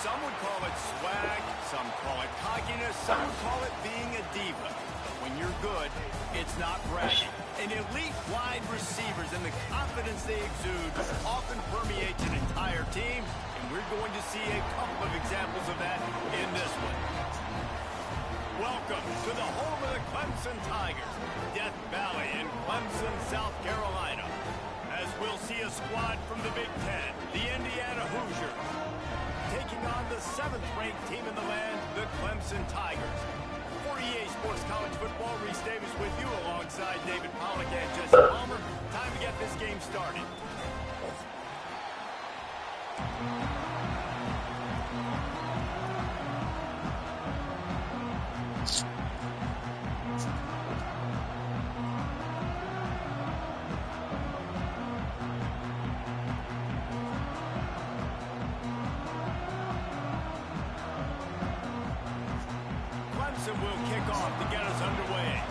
Some would call it swag, some call it cockiness, some would call it being a diva. But when you're good, it's not bragging. And elite wide receivers and the confidence they exude often permeates an entire team, and we're going to see a couple of examples of that in this one. Welcome to the home of the Clemson Tigers, Death Valley in Clemson, South Carolina. As we'll see a squad from the Big Ten, the Indiana Hoosiers, taking on the 7th-ranked team in the land, the Clemson Tigers. For EA Sports College Football, Reese Davis with you alongside David Pollack and Jesse Palmer. Time to get this game started. Johnson will kick off to get us underway.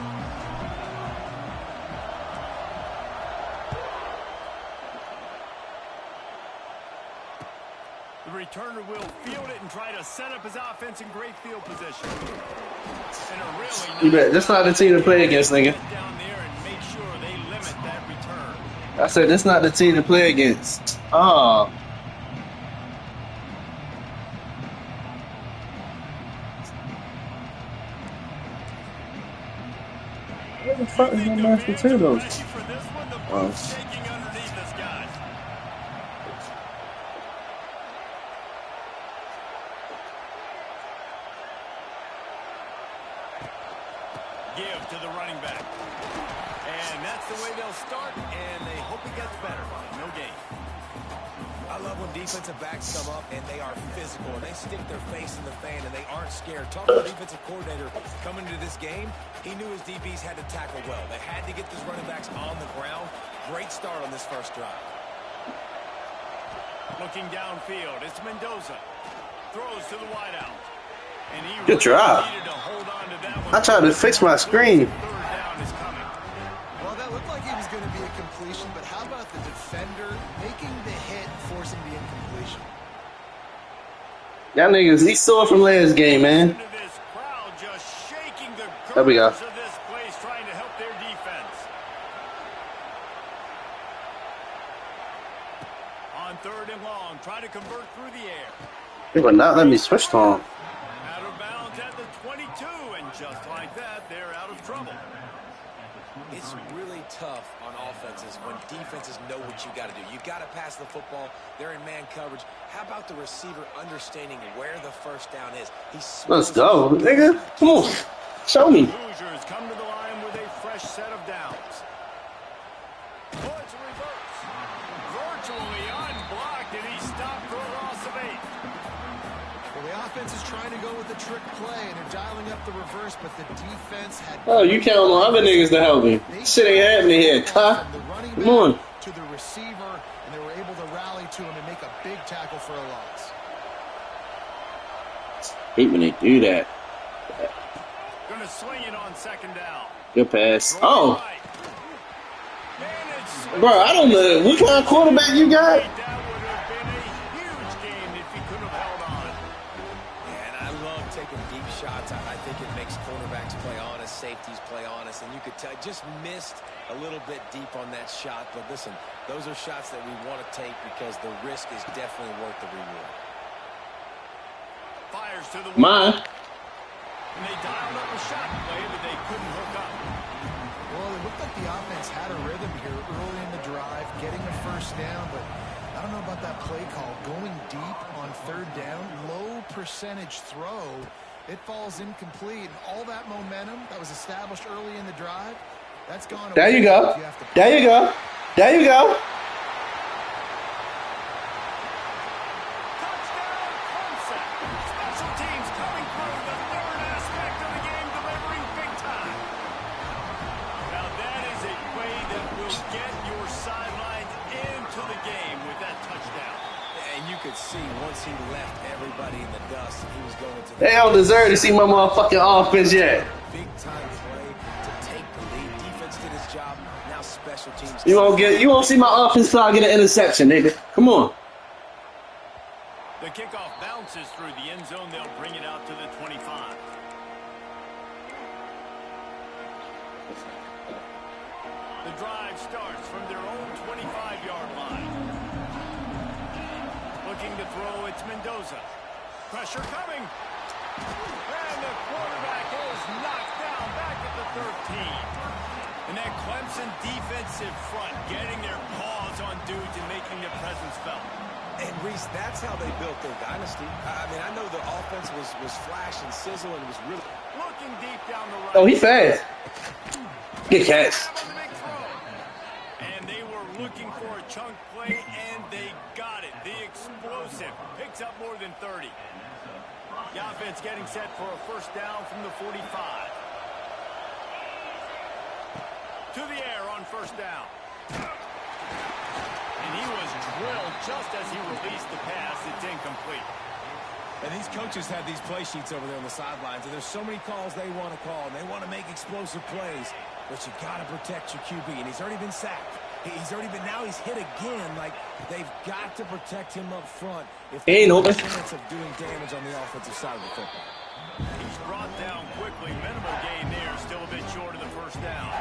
The returner will field it and try to set up his offense in great field position. And a really You bet. That's not the team to play against, nigga. down there and make sure they limit that return. I said that's not the team to play against. Oh. Where the fuck is my mashed potatoes? Oh. Give to the running back. And that's the way they'll start, and they hope he gets better. No gain. I love when defensive backs come up and they are physical and they stick their face in the fan and they aren't scared. Talk to the defensive coordinator coming into this game. He knew his DBs had to tackle well. They had to get these running backs on the ground. Great start on this first drive. Looking downfield, it's Mendoza. Throws to the wideout. And he Good job. needed to hold on to that one. I tried to fix my screen. Third down is coming. Well, that looked like it was going to be a completion, but how about the defender making the hit, forcing the incompletion? Y'all niggas, he saw from last game, man. This crowd just shaking the There we go. girders of this place, trying to help their defense. On third and long, try to convert through the air. They would not let me switch to him. Out of bounds at the 22, and just like that, they're out of trouble. It's really tough on offenses when defenses know what you got to do. You got to pass the football. They're in man coverage. How about the receiver understanding where the first down is? Let's go, nigga. Come on. Show me. Hoosiers come to the line with a fresh set of downs. Oh, it's a reverse. Virtually unblocked, and he stopped for a loss of 8. Well, the offense is trying to go with the trick play, and they're dialing up the reverse, but the defense had... Oh, you count on other niggas to help me. Shit ain't happening here, Ty. Come on. To the receiver, and they were able to rally to him and make a big tackle for a loss. Hate when they do that. Gonna swing it on second down. Good pass. Oh, Right. And it's bro, I don't know. What kind of quarterback you got? that would have been a huge game if he could have held on. And I love taking deep shots. I think it makes cornerbacks play honest, safeties play honest, and you could tell just missed a little bit deep on that shot. But listen, those are shots that we want to take because the risk is definitely worth the reward. Fires to the Mine. And they dialed up a shot play, but they couldn't hook up. Well, it looked like the offense had a rhythm here early in the drive, getting a first down, but I don't know about that play call. Going deep on third down, low percentage throw, it falls incomplete. And all that momentum that was established early in the drive, that's gone away. There you go. There you go. There you go. Touchdown, Clemson. Special teams coming through the third aspect of the game, delivering big time. Now that is a play that will get your sidelines into the game with that touchdown. And you could see once he left everybody in the dust, he was going to the They don't deserve to see my motherfucking offense yet. big time play to take the lead. Defense did his job. Now special teams. You won't see my offense fly get an interception, nigga. Come on. The kickoff bounces through the end zone. They'll bring it out to the 25. The drive starts from their own 25-yard line. Looking to throw, it's Mendoza. Pressure coming. And the quarterback is knocked down back at the 13. And that Clemson defensive front getting their paws on dudes and making their presence felt. And Reese, that's how they built their dynasty. I mean, I know the offense was flash and sizzle and was really Looking deep down the right. Oh, he fast. Good catch. And they were looking for a chunk play, and they got it. The explosive picks up more than 30. The offense getting set for a first down from the 45. To the air on first down. And he was drilled just as he released the pass. It's incomplete. And these coaches have these play sheets over there on the sidelines, and there's so many calls they want to call, and they want to make explosive plays, but you got to protect your QB, and he's already been sacked. Now he's hit again. Like, they've got to protect him up front if they have a chance of doing damage on the offensive side of the football. He's brought down quickly. Minimal gain there. Still a bit short of the first down.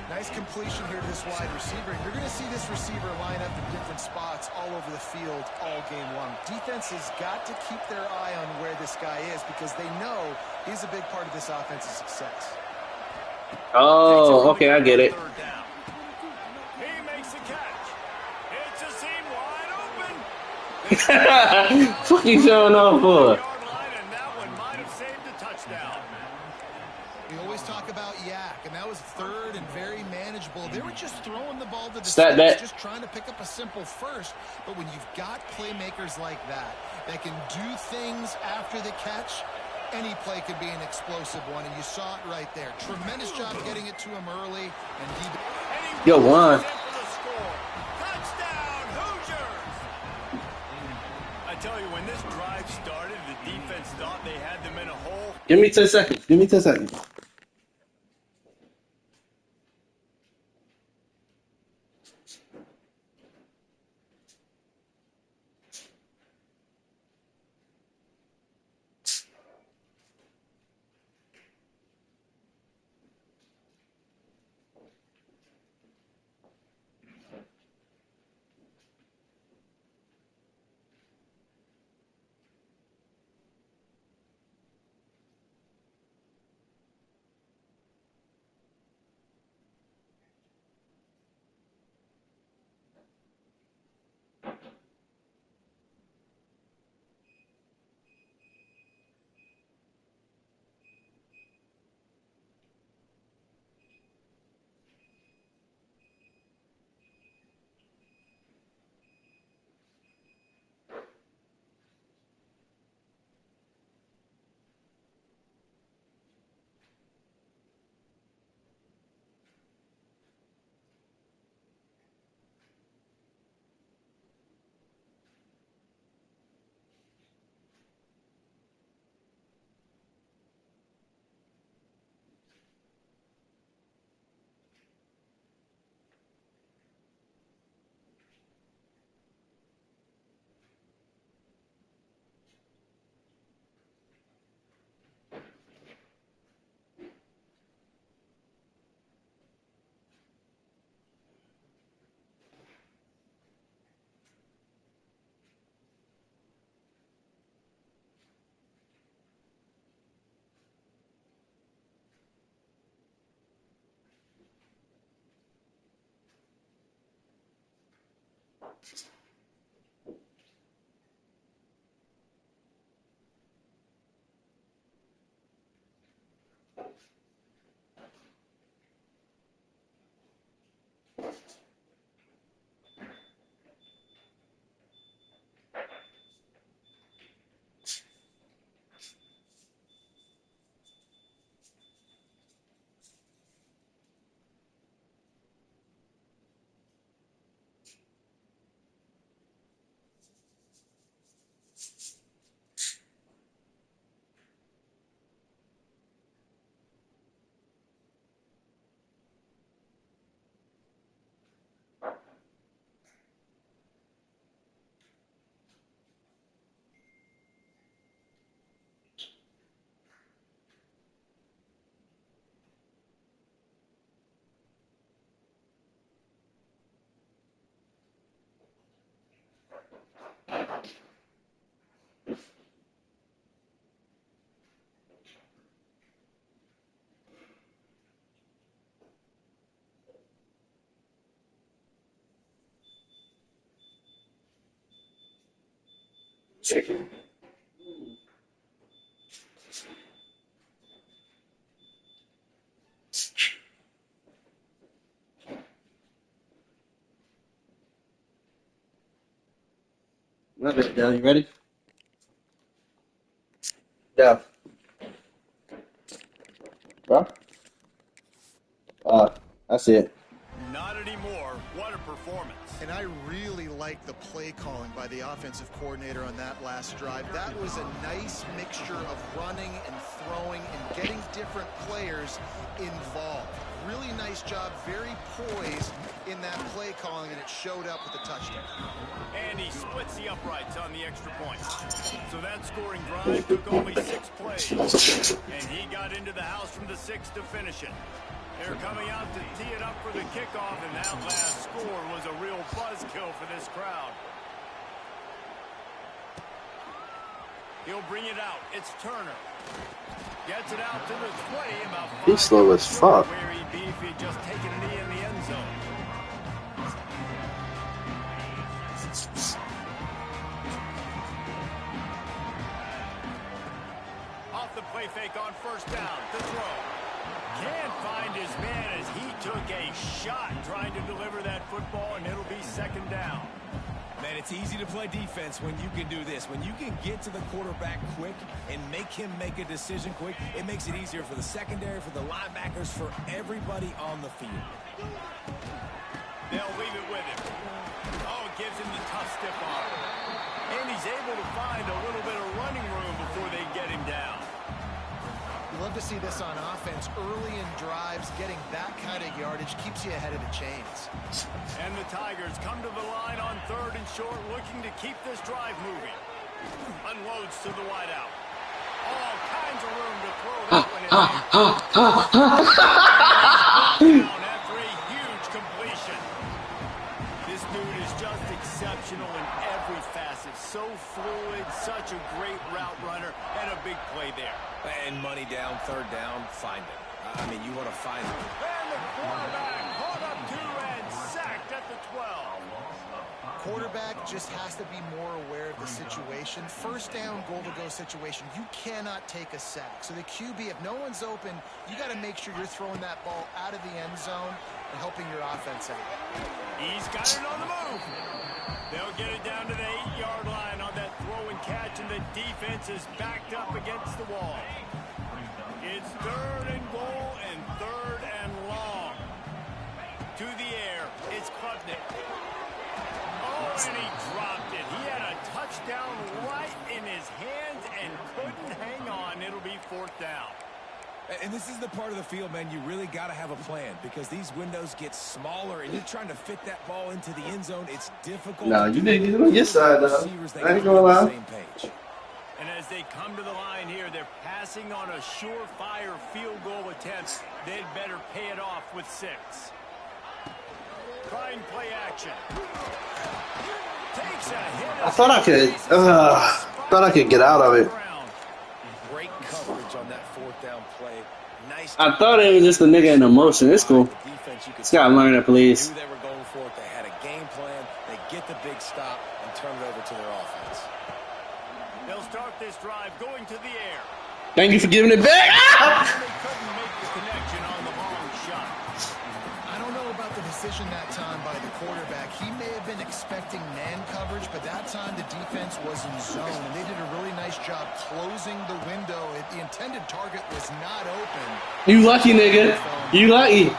Nice completion here to this wide receiver. You're going to see this receiver line up in different spots all over the field all game long. Defense has got to keep their eye on where this guy is because they know he's a big part of this offense's success. Oh, okay, I get it. He makes the catch. It's a seam wide open. Fuck you showing off for? And that one might have saved a touchdown. We always talk about yak, and that was third and very manageable. They were just throwing the ball to the Stat sticks, that. just trying to pick up a simple first. But when you've got playmakers like that can do things after the catch, any play could be an explosive one, and you saw it right there. Tremendous job getting it to him early, and he Yo, Juan. Touchdown, Hoosiers! I tell you, when this drive started, the defense thought they had them in a hole. Give me 10 seconds. Give me 10 seconds. Chicken. Love it, Dale. You ready? Yeah. Bro? That's it. Not anymore. What a performance. And I really like the play calling by the offensive coordinator on that last drive. That was a nice mixture of running and throwing and getting different players involved. Really nice job, very poised in that play calling, and it showed up with the touchdown. And he splits the uprights on the extra point. So that scoring drive took only 6 plays. And he got into the house from the 6 to finish it. They're coming out to tee it up for the kickoff, and that last score was a real buzzkill for this crowd. He'll bring it out. It's Turner. Gets it out to the 20. About 5 He's slow as fuck. where he'd be if he'd just taken a knee in the end zone. Off the play fake on first down. The throw. Can't find his man as he took a shot trying to deliver that football, and it'll be second down. Man, it's easy to play defense when you can do this. When you can get to the quarterback quick and make him make a decision quick, it makes it easier for the secondary, for the linebackers, for everybody on the field. They'll leave it with him. Oh, it gives him the tough stiff arm. And he's able to find a little bit of running room before they get him down. You love to see this on offense. Early in drives, getting that kind of yardage keeps you ahead of the chains. And the Tigers come to the line on 3rd and short, looking to keep this drive moving. Unloads to the wideout. All kinds of room to throw that one in. Down after a huge completion. This dude is just exceptional in every facet. So fluid, such a great route runner, and a big play there. And money down, 3rd down, find him. I mean, you want to find him. And the quarterback caught up to and sacked at the 12. Quarterback just has to be more aware of the situation. First down, goal-to-go situation. You cannot take a sack. So the QB, if no one's open, you got to make sure you're throwing that ball out of the end zone and helping your offense out. He's got it on the move. They'll get it down to the 8-yard line on that throw and catch, and the defense is backed up against the wall. It's 3rd and goal and 3rd and long. To the air, it's Klubnik. Oh, and he dropped it. He had a touchdown right in his hands and couldn't hang on. It'll be 4th down. And this is the part of the field, man, you really got to have a plan because these windows get smaller and you're trying to fit that ball into the end zone. It's difficult. No, you didn't get it on your side, though. I ain't gonna lie. And as they come to the line here, they're passing on a surefire field goal attempt. They'd better pay it off with 6. Trying play action. Takes a hit. I thought I could get out of it. Great coverage on that 4th down play. Nice. I thought it was just a nigga in emotion. It's cool. Just gotta learn it, please. They were going for it. They had a game plan. They get the big stop and turn it over to their offense. They'll start this drive going to the air. Thank you for giving it back. They couldn't make the connection on the long shot. I don't know about the decision that time by the quarterback. He may have been expecting man coverage, but that time the defense was in zone, and they did a really nice job closing the window. The intended target was not open. You lucky, nigga. You lucky. And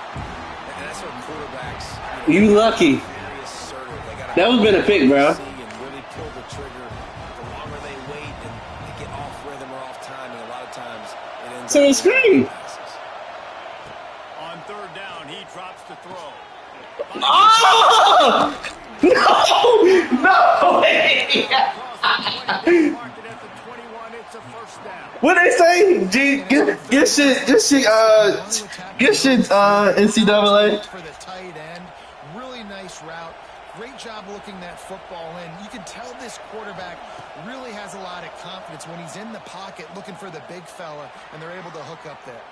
that's what quarterbacks. You lucky. Very assertive. They gotta That would've been a pick, bro. and really pull the trigger. The longer they wait and they get off rhythm or off timing, a lot of times it ends So up it's screen. On 3rd down, he drops to throw. Oh! No! Way! What they say? Get shit, NCAA. For the tight end, really nice route. Great job looking that football in. You can tell this quarterback really has a lot of confidence when he's in the pocket looking for the big fella, and they're able to hook up there.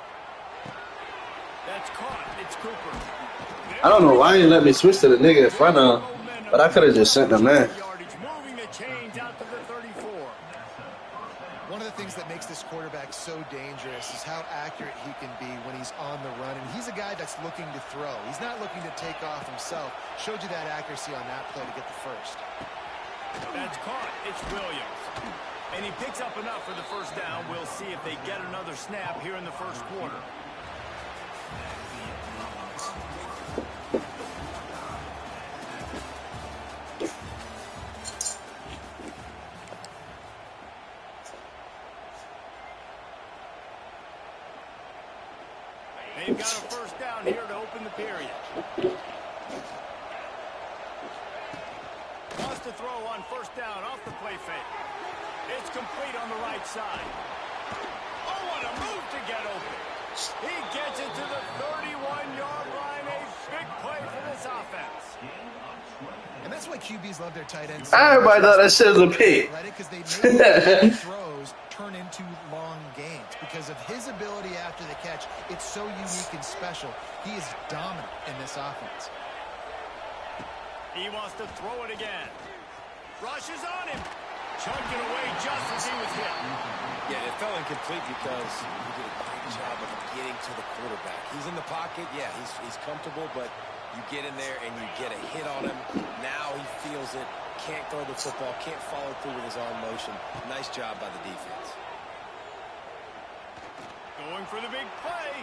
That's caught. It's Cooper. I don't know why you let me switch to the nigga in front of him, but I could have just sent him there. Moving the chains out to the 34. One of the things that makes this quarterback so dangerous is how accurate he can be when he's on the run. And he's a guy that's looking to throw. He's not looking to take off himself. Showed you that accuracy on that play to get the first. That's caught. It's Williams. And he picks up enough for the first down. We'll see if they get another snap here in the first quarter. period. Wants to throw on first down off the play fake. It's complete on the right side. Oh, what a move to get open. He gets it to the 31-yard line. A big play for this offense. And that's why QBs love their tight ends. Everybody thought that shit was a pick. Because they make throws turn into long games. Because of his ability after the catch, it's so unique and special. He is dominant in this offense. He wants to throw it again. Rushes on him. Chunked it away just as he was hit. Yeah, it fell incomplete because he did a great job of getting to the quarterback. He's in the pocket. Yeah, he's comfortable, but you get in there and you get a hit on him. Now he feels it. Can't throw the football. Can't follow through with his arm motion. Nice job by the defense. Going for the big play.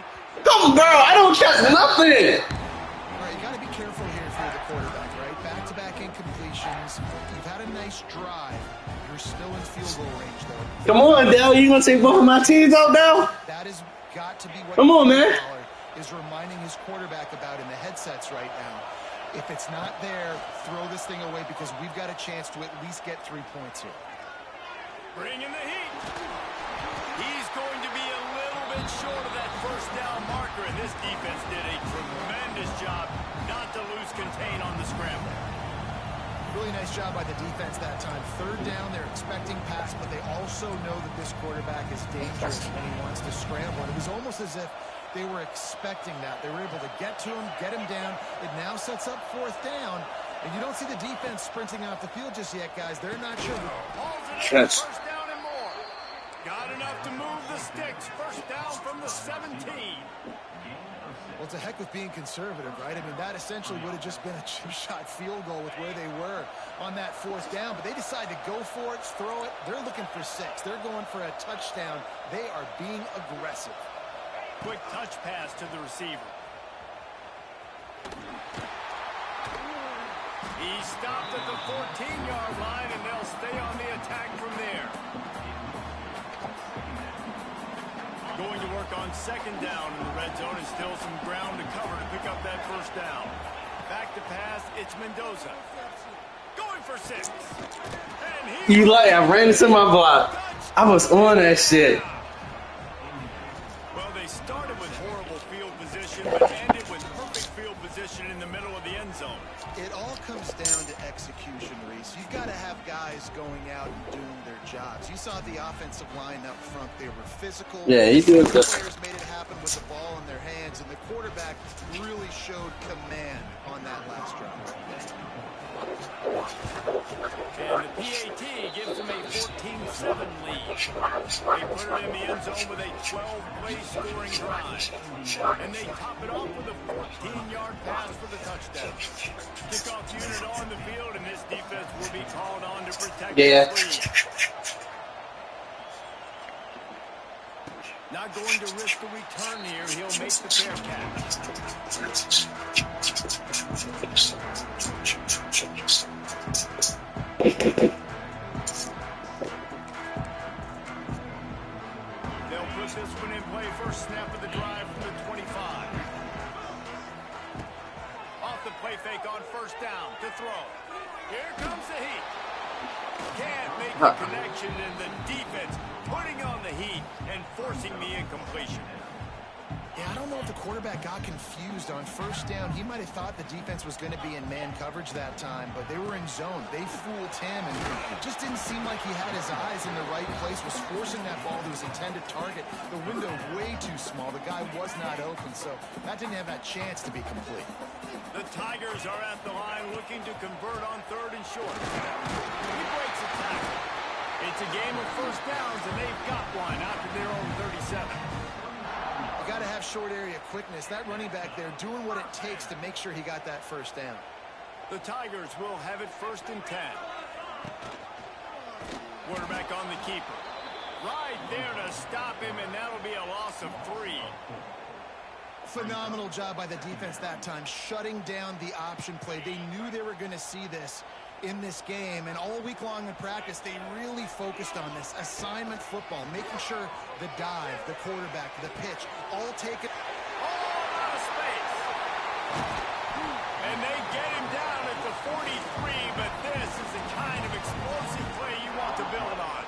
Come on, bro. I don't catch nothing. All right, you got to be careful here if you're the quarterback, right? Back-to-back incompletions. You've had a nice drive. You're still in field goal range, though. Come on, Dale. You gonna take both of my teams out now? That has got to be what Come on, man. Is reminding his quarterback about in the headsets right now. If it's not there, throw this thing away because we've got a chance to at least get 3 points here. Bring in the heat. He's going to be a little bit short of that first down marker, and this defense did a tremendous job not to lose contain on the scramble. Really nice job by the defense that time. Third down, they're expecting pass, but they also know that this quarterback is dangerous when he wants to scramble. And it was almost as if they were expecting that. They were able to get to him, get him down. It now sets up fourth down. And you don't see the defense sprinting off the field just yet, guys. They're not sure. Catch. First down and more. Got enough to move the sticks. First down from the 17. Well, it's a heck of being conservative, right? I mean, that essentially would have just been a chip-shot field goal with where they were on that fourth down. But they decide to go for it, throw it. They're looking for 6. They're going for a touchdown. They are being aggressive. Quick touch pass to the receiver. He stopped at the 14-yard line, and they'll stay on the attack from there. Going to work on second down in the red zone, and still some ground to cover to pick up that first down. Back to pass, it's Mendoza. Going for 6. And You like, I ran into my block. I was on that shit. Well, they started with horrible field position, but ended with perfect field position in the middle of the end zone. It all comes down to execution, Reese. You've got to have guys going out and doing their jobs. You saw the offensive line up front. They were physical. Yeah, he did the good. players made it happen with the ball in their hands, and the quarterback really showed command on that last drive. And the PAT gives them a 14-7 lead. They put it in the end zone with a 12-play scoring drive. And they top it off with a 14-yard pass for the touchdown. Kickoff unit on the field, and this defense will be called on to protect the lead. Not going to risk the return here. He'll make the fair catch. They'll put this one in play. First snap of the drive from the 25. Off the play fake on first down to throw. Here comes the heat. Can't make the connection, and the defense putting on the heat and forcing the incompletion. Yeah, I don't know if the quarterback got confused on first down. He might have thought the defense was going to be in man coverage that time, but they were in zone. They fooled him, and it just didn't seem like he had his eyes in the right place, was forcing that ball to his intended target. The window way too small. The guy was not open, so that didn't have that chance to be complete. The Tigers are at the line looking to convert on third and short. He breaks a tackle. It's a game of first downs, and they've got one after their own 37. You got to have short area quickness. That running back there doing what it takes to make sure he got that first down. The Tigers will have it first and 10. Quarterback on the keeper. Right there to stop him, and that'll be a loss of 3. Phenomenal job by the defense that time, shutting down the option play. They knew they were going to see this in this game, and all week long in practice, they really focused on this assignment football, making sure the dive, the quarterback, the pitch, all taken. Oh, out of space. And they get him down at the 43, but this is the kind of explosive play you want to build on.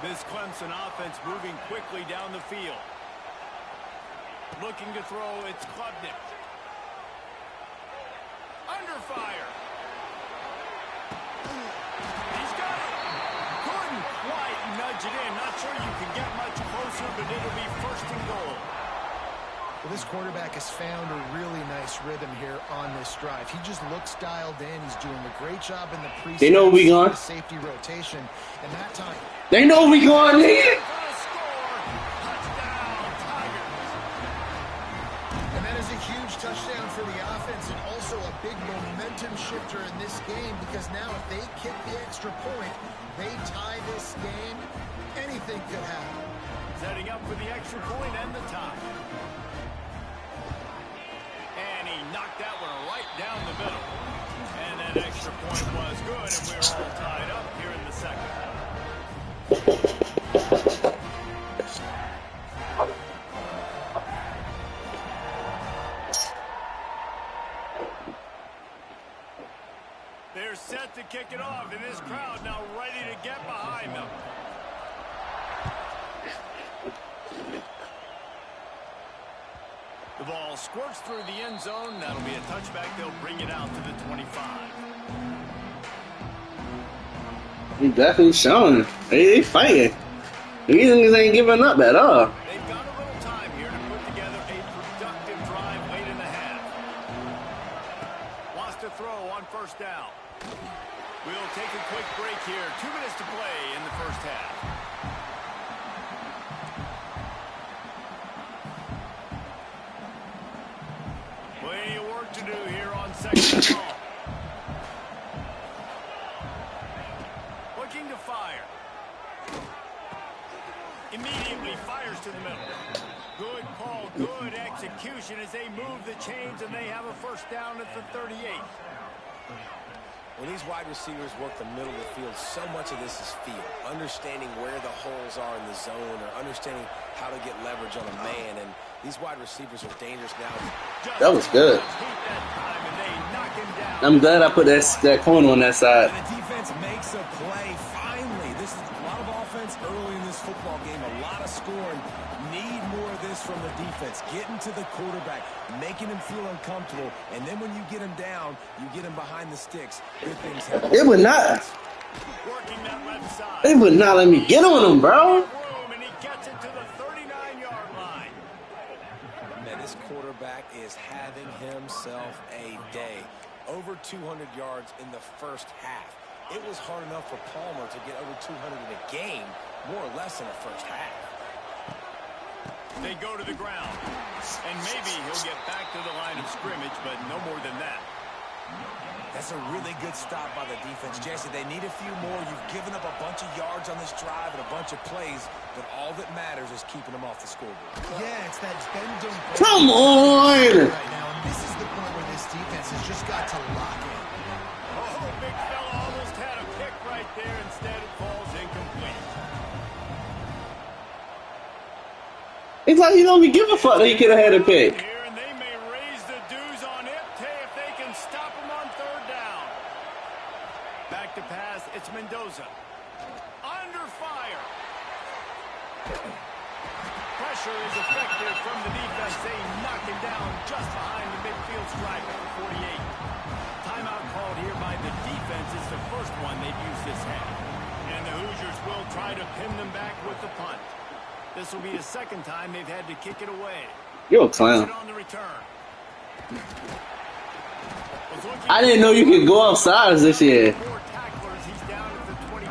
This Clemson offense moving quickly down the field. Looking to throw, it's Klubnik. Under fire. He's got it. Couldn't quite nudge it in. Not sure you can get much closer, but it'll be first and goal. Well, this quarterback has found a really nice rhythm here on this drive. He just looks dialed in. He's doing a great job in the preseason. They know we going. Safety rotation, and that time. They know we going, nigga. And that is a huge touchdown for the offense and also a big momentum shifter in this game because now if they kick the extra point, they tie this game, anything could happen. Setting up for the extra point and the tie. And he knocked that one right down the middle. And that extra point was good, and we're all tied up here in the second. They're set to kick it off, and this crowd now ready to get behind them. The ball squirts through the end zone. That'll be a touchback. They'll bring it out to the 25. He definitely showing. They fighting. These niggas ain't giving up at all. They've got a little time here to put together a productive drive late in the half. Wants to throw on first down. We'll take a quick break here. 2 minutes to play in the first half. Plenty of work to do here on second and goal. Looking to fire. Immediately fires to the middle. Good call, good execution as they move the chains and they have a first down at the 38. When these wide receivers work the middle of the field, so much of this is feel. Understanding where the holes are in the zone or understanding how to get leverage on a man. And these wide receivers are dangerous now. That was good. I'm glad I put that corner on that side. And the defense makes a play. Finally, this is a lot of offense early in this football game. A lot of scoring. Need more of this from the defense. Getting to the quarterback, making him feel uncomfortable, and then when you get him down, you get him behind the sticks. Good things happen. It would not. Working that left side. They would not let me get on him, bro. And he gets it to the 39-yard line. Man, this quarterback is having himself a day. Over 200 yards in the first half. It was hard enough for Palmer to get over 200 in a game, more or less in the first half. They go to the ground. And maybe he'll get back to the line of scrimmage, but no more than that. That's a really good stop by the defense. Jesse, they need a few more. You've given up a bunch of yards on this drive and a bunch of plays, but all that matters is keeping them off the scoreboard. Yeah, it's that bend don't break. Come on! Right now, and this is the point where this defense has just got to lock in. Oh, big fella almost had a pick right there. Instead, it falls incomplete. It's like he don't even give a fuck that he could have had a pick. Here, and they may raise the dues on it if they can stop him on third down. Back to pass, it's Mendoza. Under fire. Pressure is effective from the defense. They knock him down just behind the midfield stripe at the 48. Timeout called here by the defense. It's the first one they've used this half. And the Hoosiers will try to pin them back with the punt. This will be the second time they've had to kick it away. You're a clown. On the return. I didn't know you could go outside this year. Four tacklers. He's down at the 24.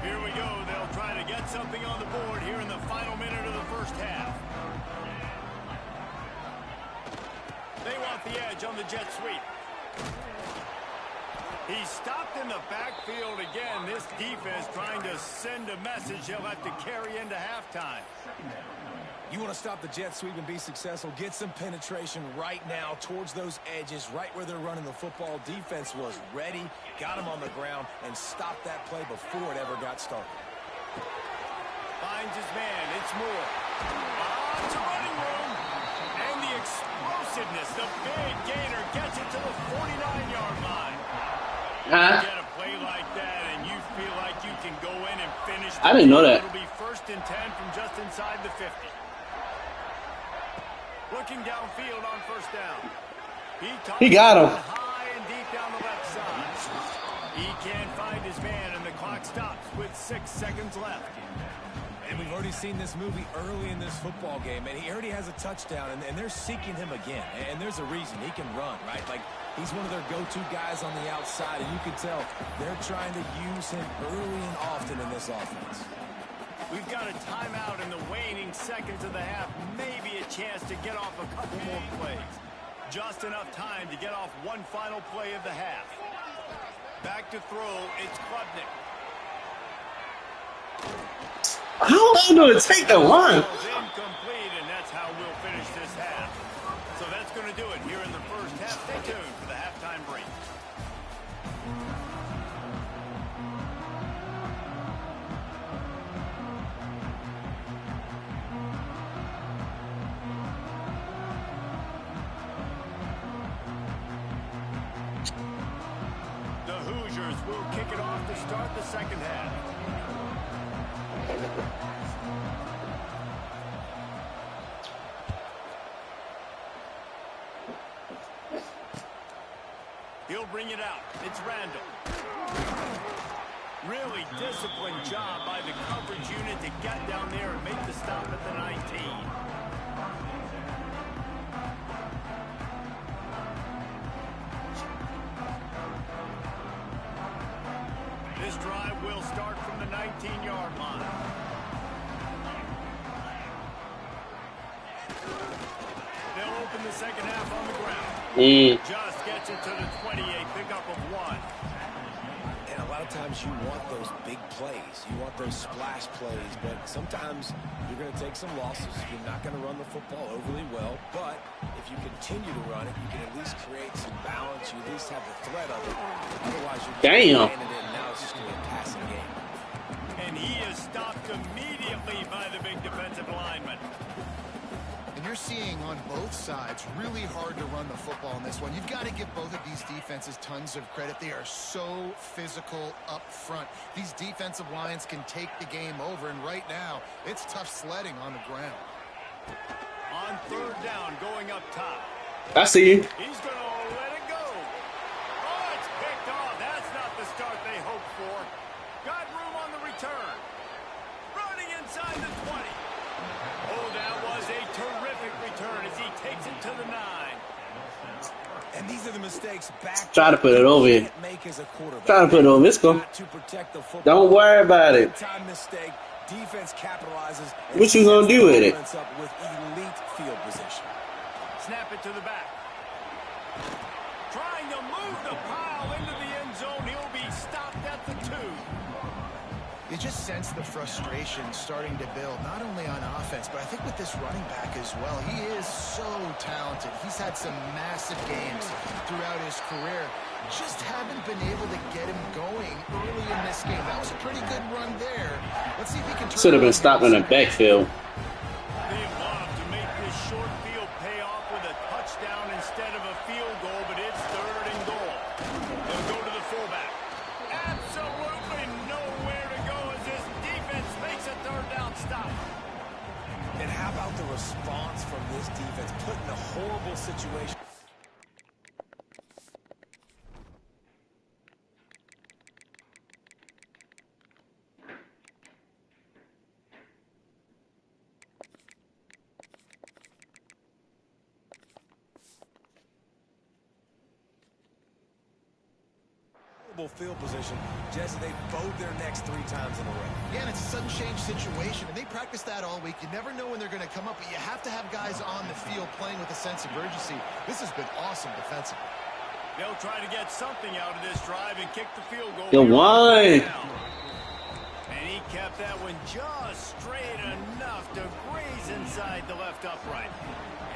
Here we go. They'll try to get something on the board here in the final minute of the first half. They want the edge on the jet sweep. He's stopped in the backfield again. This defense trying to send a message he'll have to carry into halftime. You want to stop the jet sweep and be successful, get some penetration right now towards those edges, right where they're running the football. Defense was ready, got him on the ground, and stopped that play before it ever got started. Finds his man. It's Moore. Lots of running room. And the explosiveness, the big gainer gets it to the 49-yard line. Huh? Get a play like that, and you feel like you can go in and finish. I didn't know that. It'll be 1st and 10 from just inside the 50. Looking downfield on 1st down. He got him. High and deep down the left side. He can't find his man, and the clock stops with 6 seconds left. And we've already seen this movie early in this football game, and he already has a touchdown, and they're seeking him again. And there's a reason. He can run, right? Like, he's one of their go-to guys on the outside, and you can tell they're trying to use him early and often in this offense. We've got a timeout in the waning seconds of the half. Maybe a chance to get off a couple more plays. Just enough time to get off one final play of the half. Back to throw, it's Klubnik. How long do it take to run? Incomplete, and that's how we'll finish this half. So that's going to do it here in the first half. Stay tuned for the halftime break. The Hoosiers will kick it off to start the second half. He'll bring it out. It's Randall. Really disciplined job by the coverage unit to get down there and make the stop at the 19. This drive will start from the 19-yard line. They'll open the second half on the ground. Just gets it to the 28, pickup of 1. And a lot of times you want those big plays. You want those splash plays, but sometimes you're going to take some losses. You're not going to run the football overly well, but if you continue to run it, you can at least create some balance. You at least have the threat of it. Otherwise, you're just Damn. it in. Now it's just going to be a passing game. And he is stopped immediately by the big defensive lineman. And you're seeing on both sides really hard to run the football in this one. You've got to give both of these defenses tons of credit. They are so physical up front. These defensive lines can take the game over, and right now, it's tough sledding on the ground. On 3rd down, going up top. I see you. He's going to let it go. Oh, it's picked off. That's not the start they hoped for. Got room on the return. Running inside the 20. Oh, that was a terrific return as he takes it to the 9. And these are the mistakes back. Try to put it over here. Try to put it over. Let's go. Don't worry about it. Time mistake. Defense capitalizes. What you gonna do with it? With elite field position. Snap it to the back. Trying to move the pile into the end zone. He'll be stopped at the 2. You just sense the frustration starting to build, not only on offense, but I think with this running back as well. He is so talented. He's had some massive games throughout his career. Just haven't been able to get him going early in this game. That was a pretty good run there. Let's see if he can turn. Should have been stopped in the backfield. They love to make this short field pay off with a touchdown instead of a field goal, but it's 3rd and goal. They'll go to the fullback. Absolutely nowhere to go as this defense makes a 3rd down stop. And how about the response from this defense? Put in a horrible situation. Field position. Jesse, they bowed their necks 3 times in a row. Yeah, and it's a sudden change situation, and they practice that all week. You never know when they're going to come up, but you have to have guys on the field playing with a sense of urgency. This has been awesome defensively. They'll try to get something out of this drive and kick the field goal. Yo, why? And he kept that one just straight enough to graze inside the left upright.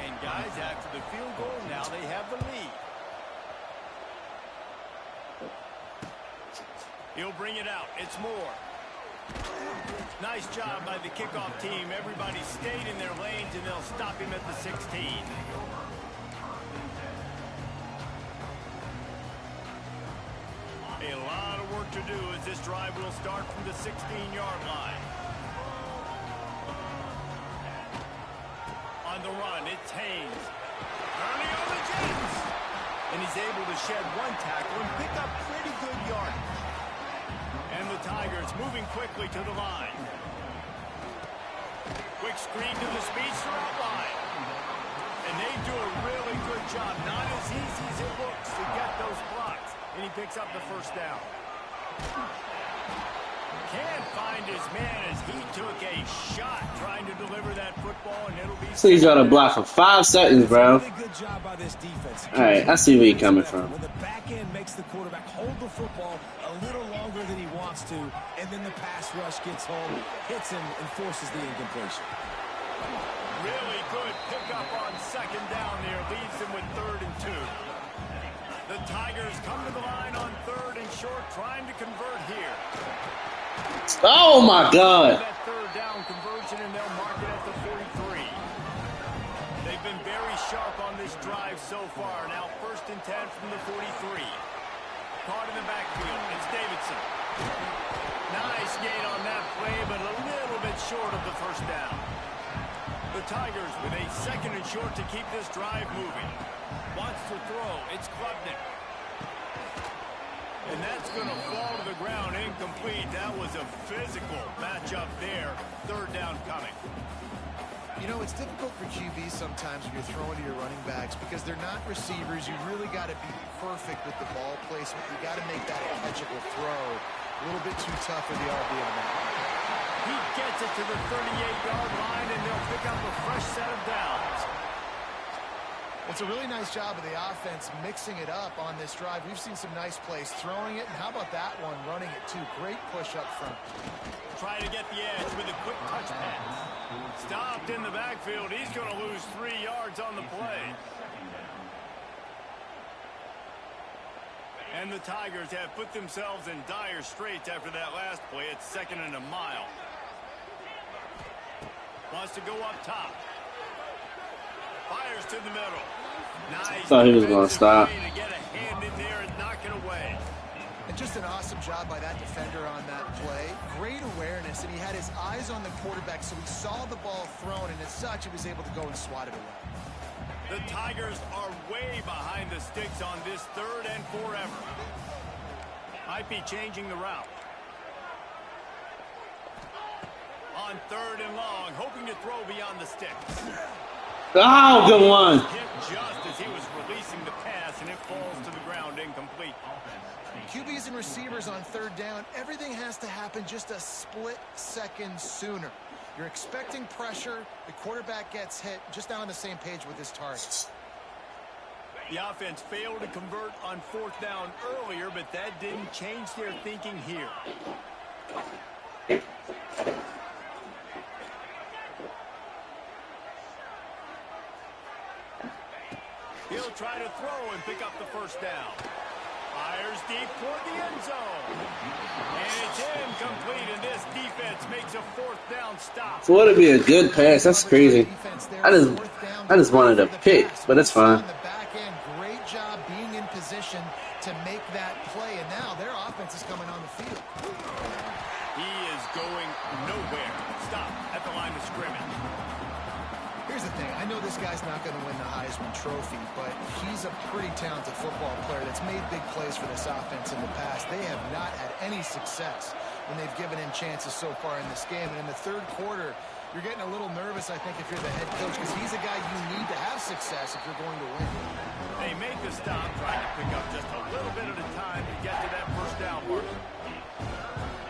And guys, after the field goal, now they have the lead. He'll bring it out. It's Moore. Nice job by the kickoff team. Everybody stayed in their lanes, and they'll stop him at the 16. A lot of work to do as this drive will start from the 16-yard line. On the run, it's Haynes. Early on the Jets. And he's able to shed one tackle and pick up pretty good yardage. And the Tigers moving quickly to the line. Quick screen to the speedster outline. And they do a really good job. Not as easy as it looks to get those blocks. And he picks up the first down. Can't find his man as he took a shot trying to deliver that football, and it'll be... So he's got to block for 5 seconds, bro. Alright, I see where you're coming from. When the back end makes the quarterback hold the football a little longer than he wants to, and then the pass rush gets home, hits him, and forces the incompletion. Really good pickup on second down there. Leaves them with 3rd and 2. The Tigers come to the line on 3rd and short, trying to convert here. Oh, my God. That 3rd down conversion, and they'll mark it at the 43. They've been very sharp on this drive so far. Now 1st and 10 from the 43. Caught in the backfield. It's Davidson. Nice gain on that play, but a little bit short of the first down. The Tigers with a 2nd and short to keep this drive moving. Wants to throw. It's Klubnik. And that's going to fall to the ground incomplete. That was a physical matchup there. 3rd down coming. You know, it's difficult for QBs sometimes when you're throwing to your running backs because they're not receivers. You really got to be perfect with the ball placement. You got to make that a catchable throw. A little bit too tough for the RB on that. He gets it to the 38-yard line, and they'll pick up a fresh set of downs. It's a really nice job of the offense mixing it up on this drive. We've seen some nice plays throwing it, and how about that one running it too? Great push up front. Trying to get the edge with a quick touch pass. Stopped in the backfield. He's going to lose 3 yards on the play. And the Tigers have put themselves in dire straits after that last play. It's 2nd and a mile. Wants to go up top. Fires to the middle. Nice. Thought he was going to stop. To get a hand in there and knock it away. And just an awesome job by that defender on that play. Great awareness, and he had his eyes on the quarterback, so he saw the ball thrown, and as such, he was able to go and swat it away. The Tigers are way behind the sticks on this 3rd and forever. Might be changing the route. On 3rd and long, hoping to throw beyond the sticks. Oh, good one. Hit just as he was releasing the pass, and it falls to the ground incomplete. QBs and receivers on 3rd down, everything has to happen just a split second sooner. You're expecting pressure, the quarterback gets hit, just not on the same page with his targets. The offense failed to convert on 4th down earlier, but that didn't change their thinking here. He'll try to throw and pick up the first down. Fires deep toward the end zone. And it's incomplete, and this defense makes a 4th down stop. So would it be a good pass? That's crazy. I just wanted a pick, but it's fine. On the back end, great job being in position to make that play, and now their offense is coming on the field. He is going nowhere. Stop at the line of scrimmage. Here's the thing. I know this guy's not going to win the Heisman Trophy, but he's a pretty talented football player that's made big plays for this offense in the past. They have not had any success when they've given him chances so far in this game. And in the 3rd quarter, you're getting a little nervous, I think, if you're the head coach, because he's a guy you need to have success if you're going to win. They make the stop, trying to pick up just a little bit at a time to get to that first down marker.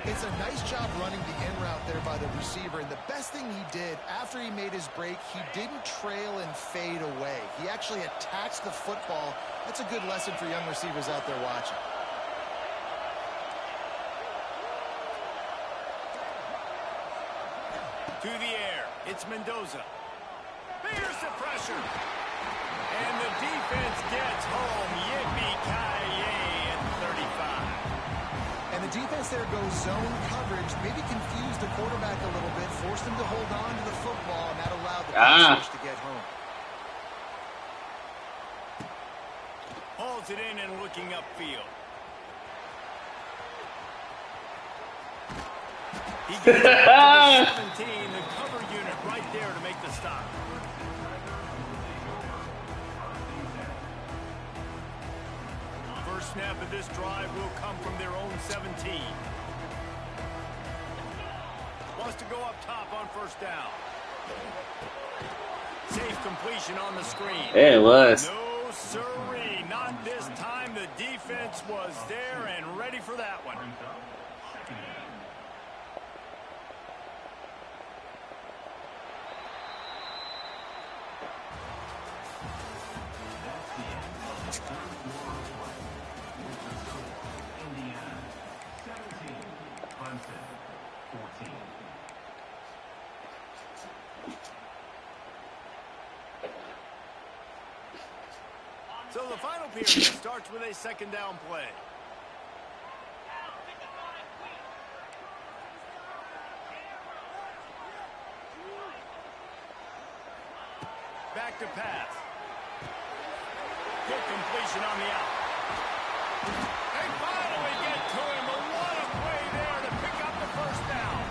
It's a nice job running the in route there by the receiver, and the best thing he did after he made his break, he didn't trail and fade away. He actually attached the football. That's a good lesson for young receivers out there watching. To the air, it's Mendoza. Fierce the pressure. And the defense gets home. Yippee-ki-yay at 35. And the defense defense there goes zone coverage, maybe confused the quarterback a little bit, forced him to hold on to the football, and that allowed the pass rush to get home. Hauls it in and looking upfield. He gets back to the 17, the cover unit right there to make the stop. First snap of this drive will come from their own 17. Wants to go up top on first down. Safe completion on the screen. Yeah, it was. No siree, not this time. The defense was there and ready for that one. So the final period starts with a second down play. Back to pass. Good completion on the out. They finally get to him, but what a play there to pick up the first down.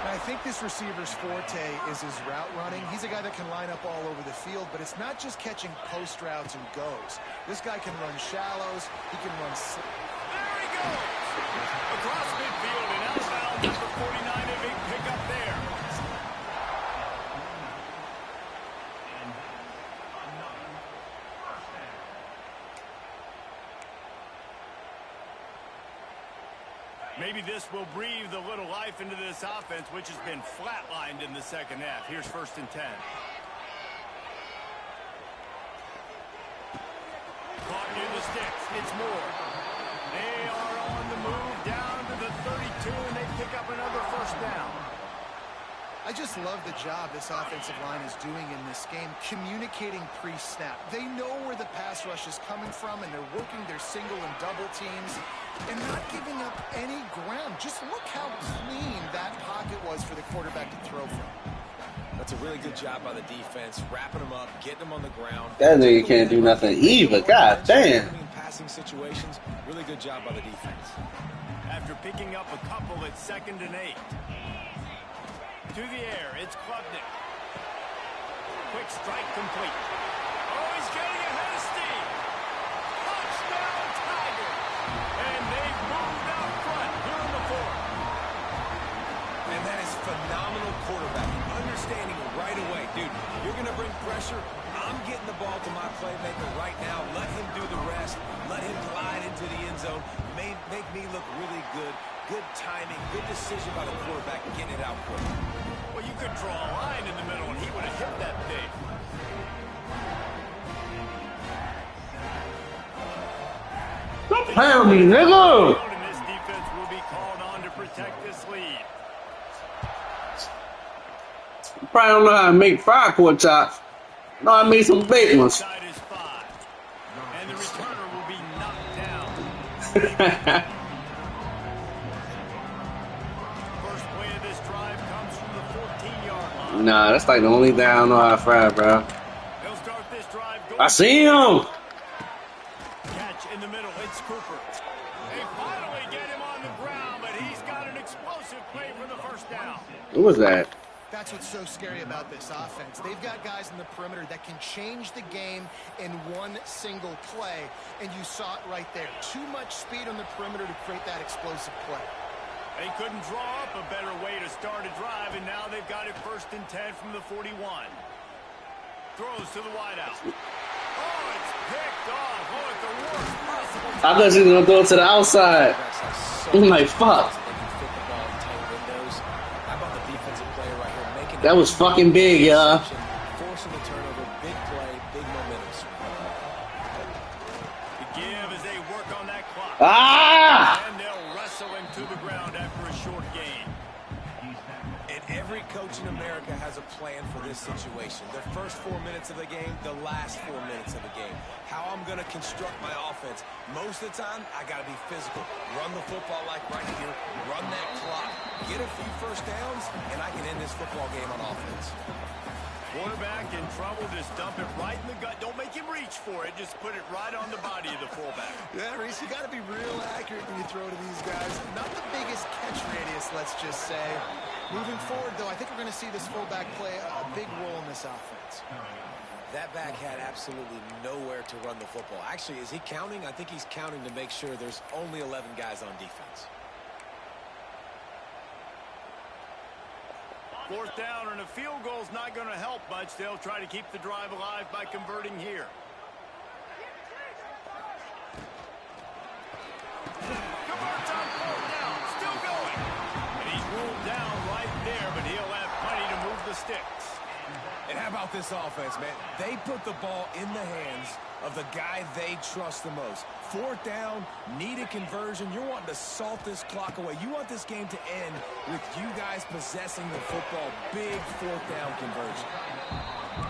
I think this receiver's forte is his route running. He's a guy that can line up all over the field, but it's not just catching post routes and goes. This guy can run shallows. He can run... There he goes! Across midfield and out of bounds at the 49. A big pickup there. Maybe this will breathe a little life into this offense, which has been flatlined in the second half. Here's 1st and 10. Caught near the sticks. It's Moore. They are on the move down to the 32, and they pick up another first down. I just love the job this offensive line is doing in this game, communicating pre-snap. They know where the pass rush is coming from, and they're working their single and double teams and not giving up any ground. Just look how clean that pocket was for the quarterback to throw from. That's a really good job by the defense, wrapping them up, getting them on the ground. That nigga can't do nothing either. God damn. Passing situations, really good job by the defense. After picking up a couple at 2nd and 8. To the air, it's Klubnik. Quick strike complete. Oh, he's getting ahead of steam. Touchdown, Tiger. And they've moved out front here in the 4th. And that is phenomenal quarterbacking. Understanding right away. Dude, you're going to bring pressure. I'm getting the ball to my playmaker right now. Let him do the rest. Let him glide into the end zone. Make me look really good. Good timing. Good decision by the quarterback getting it out quick. Well, you could draw a line in the middle, and he would have hit that thing. Don't pound me, nigga! And this defense will be called on to protect this lead. You probably don't know how to make fire pork chops. No, I made some big ones. Side is 5. And the returner will be knocked down. First play of this drive comes from the 14-yard line. Nah, that's like the only thing I don't know how to fry, bro. They'll start this drive going. I see him! Catch in the middle. It's Cooper. They finally get him on the ground, but he's got an explosive play for the first down. Who was that? That's what's so scary about this offense. They've got guys in the perimeter that can change the game in one single play, and you saw it right there. Too much speed on the perimeter to create that explosive play. They couldn't draw up a better way to start a drive, and now they've got it 1st and 10 from the 41. Throws to the wideout. Oh, it's picked off. Oh, it's the worst possible time. I thought she was going to throw it to the outside. I'm like, fuck. That was fucking big, y'all. Forcing the turnover, big play, big momentum. The give as they work on that clock. Ah! And they'll wrestle him to the ground after a short gain. And every Every coach in America has a plan for this situation. The first 4 minutes of the game, the last 4 minutes of the game. How I'm going to construct my offense. Most of the time, I got to be physical. Run the football like right here. Run that clock. Get a few first downs, and I can end this football game on offense. Quarterback in trouble, just dump it right in the gut. Don't make him reach for it. Just put it right on the body of the fullback. Yeah, Reese, you got to be real accurate when you throw to these guys. Not the biggest catch radius, let's just say. Moving forward, though, I think we're going to see this fullback play a big role in this offense. That back had absolutely nowhere to run the football. Actually, is he counting? I think he's counting to make sure there's only 11 guys on defense. Fourth down, and a field goal's not going to help much. They'll try to keep the drive alive by converting here. Converts on fourth down, still going. And he's ruled down right there, but he'll have plenty to move the sticks. And how about this offense, man? They put the ball in the hands of the guy they trust the most. Fourth down, needed conversion. You're wanting to salt this clock away. You want this game to end with you guys possessing the football. Big fourth down conversion.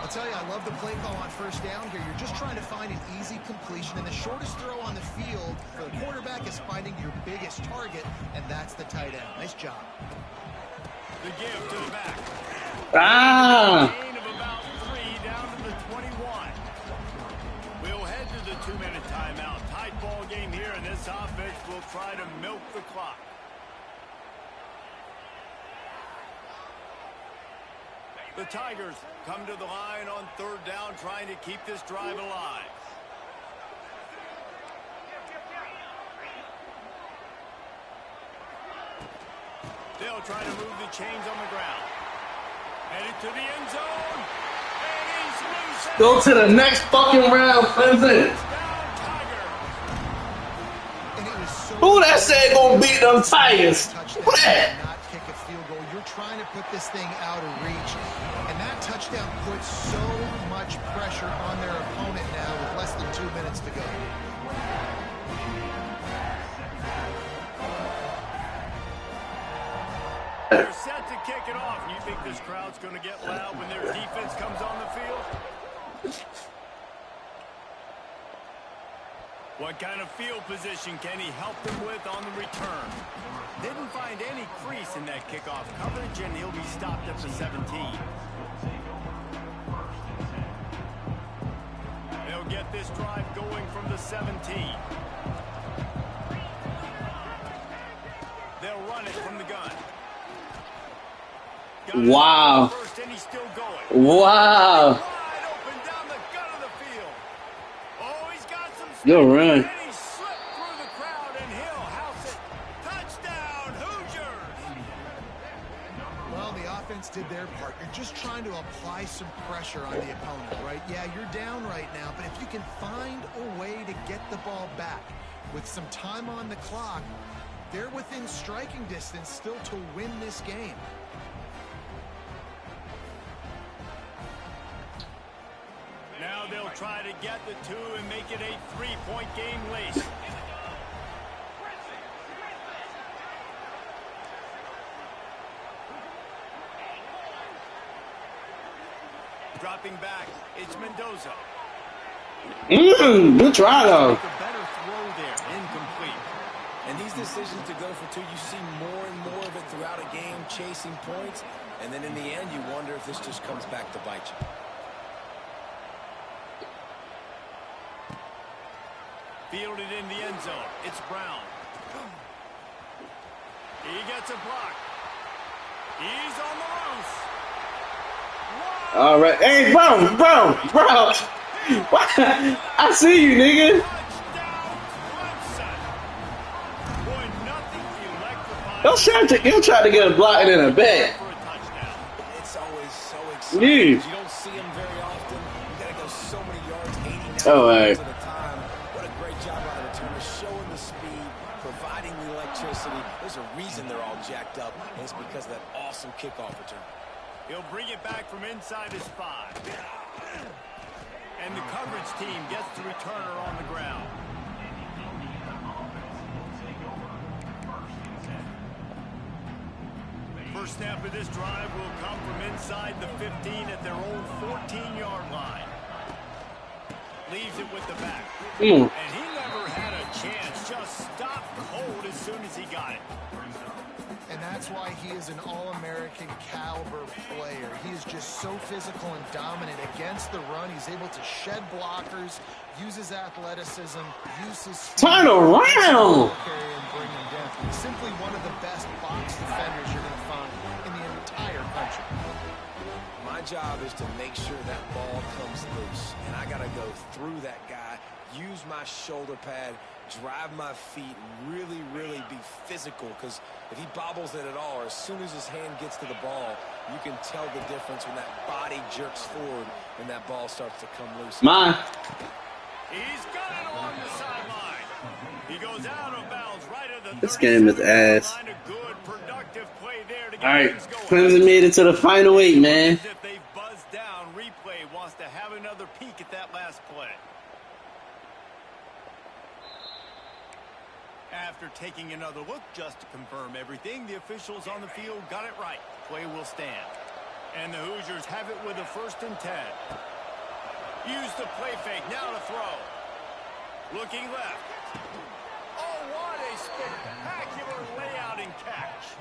I'll tell you, I love the play call on first down here. You're just trying to find an easy completion, and the shortest throw on the field for the quarterback is finding your biggest target, and that's the tight end. Nice job. The give to the back. Ah! Gain of about 3 down to the 21. We'll head to the 2-minute timeout. Tight ball game here, and this offense will try to milk the clock. The Tigers come to the line on third down, trying to keep this drive alive. They'll try to move the chains on the ground. Headed to the end zone. And he's loose. Go to the next fucking round, Clemson. Who that said gonna beat them Tigers? Who that? Not kick a field goal. You're trying to put this thing out of reach. And that touchdown puts so much pressure on their opponent now with less than 2 minutes to go. They're set to kick it off. You think this crowd's going to get loud when their defense comes on the field? What kind of field position can he help them with on the return? Didn't find any crease in that kickoff coverage, and he'll be stopped at the 17. They'll get this drive going from the 17. They'll run it from the gun. Wow. First, and he's still going. Wow. Wide open down the gut of the field. Oh, he's got some speed. Good run. And he slipped through the crowd, and he'll house it. Touchdown, Hoosiers. Well, the offense did their part. You're just trying to apply some pressure on the opponent, right? Yeah, you're down right now, but if you can find a way to get the ball back with some time on the clock, they're within striking distance still to win this game. Now they'll try to get the 2 and make it a 3-point game late. Dropping back, it's Mendoza. Good try though. A better throw there, incomplete. And these decisions to go for 2, you see more and more of it throughout a game, chasing points. And then in the end, you wonder if this just comes back to bite you. Fielded in the end zone. It's Brown. He gets a block. He's on the loose. All right. Hey, bro. I see you, nigga. Touchdown, Clemson. Boy, nothing electrifying. He'll try to get a block and then a bet. For a touchdown. It's always so exciting. Yeah. You don't see him very often. You got to go so many yards, 89 All right. yards at a time. What a great job by the returner, showing the speed, providing the electricity. There's a reason they're all jacked up, and it's because of that awesome kickoff return. He'll bring it back from inside his 5. And the coverage team gets the returner on the ground. First snap of this drive will come from inside the 15 at their own 14-yard line. Leaves it with the back. And he never had a chance. Just stopped cold as soon as he got it. And that's why he is an all-American caliber player. He is just so physical and dominant against the run. He's able to shed blockers, use his athleticism, use his speed. Turn around! And bring him down. He's simply one of the best box defenders you're going to find in the entire country. My job is to make sure that ball comes loose, and I got to go through that guy, use my shoulder pad, drive my feet, really, really be physical, because if he bobbles it at all, or as soon as his hand gets to the ball, you can tell the difference when that body jerks forward and that ball starts to come loose. Mine. He's got it along the sideline. He goes out of bounds right at the This game is ass. line. A good, productive play there to get All right, things going. Clemson made it to the final 8, man. If they've buzzed down, replay wants to have another peek at that last play. After taking another look just to confirm everything, the officials on the field got it right. Play will stand. And the Hoosiers have it with a 1st and 10. Use the play fake, now to throw. Looking left. Oh, what a spectacular layout and catch.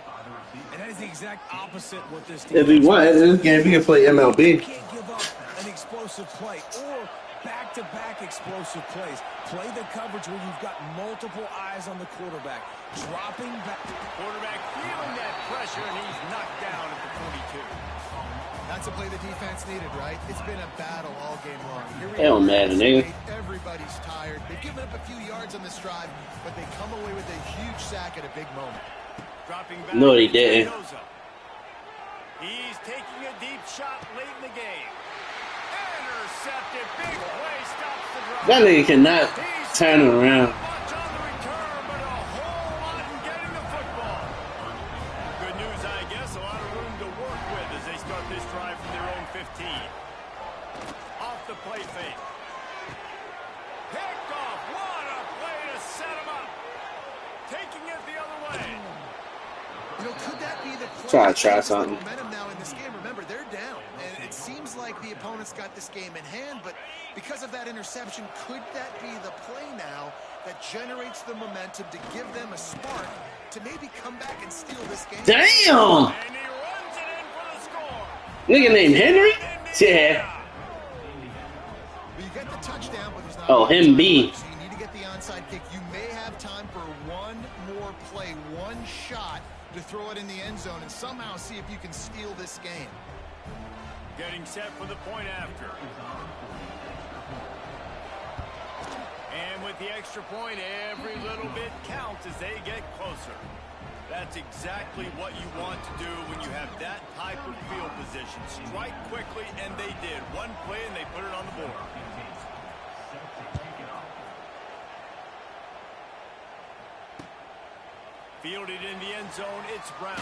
And that is the exact opposite what this team If we want in this game, we can play You MLB. can't give up an explosive play or back-to-back explosive plays. Play the coverage where you've got multiple eyes on the quarterback. Dropping back. Quarterback feeling that pressure, and he's knocked down at the 42. That's a play the defense needed, right? It's been a battle all game long. Here we Hell, are. man, nigga. Everybody's tired. They've given up a few yards on this drive, but they come away with a huge sack at a big moment. Dropping back. No, he didn't. He's taking a deep shot late in the game. Intercepted. Big play stops the drive. That nigga cannot turn it around. Much on the return, but a whole lot in getting the football. Good news, I guess. A lot of room to work with as they start this drive from their own 15. Off the play fake. Picked off. What a play to set him up. Taking it the other way. You know, could that be the Try something. momentum now in this game? Remember, they're down, and it seems like the opponent's got this game in hand, but because of that interception, could that be the play now that generates the momentum to give them a spark to maybe come back and steal this game? Damn! And he runs it in for the score. Nigga named Henry? Yeah. Well, you get the touchdown, but there's not Oh, a lot of him time B. left, so you need to get the onside kick. You may have time for one more play, one shot to throw it in the end zone and somehow see if you can steal this game. Getting set for the point after. And with the extra point, every little bit counts as they get closer. That's exactly what you want to do when you have that type of field position. Strike quickly, and they did. One play, and they put it on the board. Fielded in the end zone, it's Brown.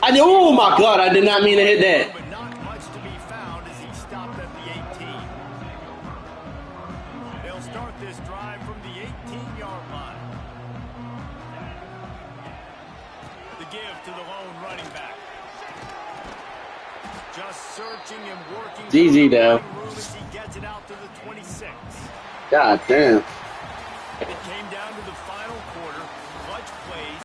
Oh my God, I did not mean to hit that. But not much to be found as he stopped at the 18. They'll start this drive from the 18-yard line. The give to the lone running back. Just searching and working. GG though. He gets it out to the 26. God damn.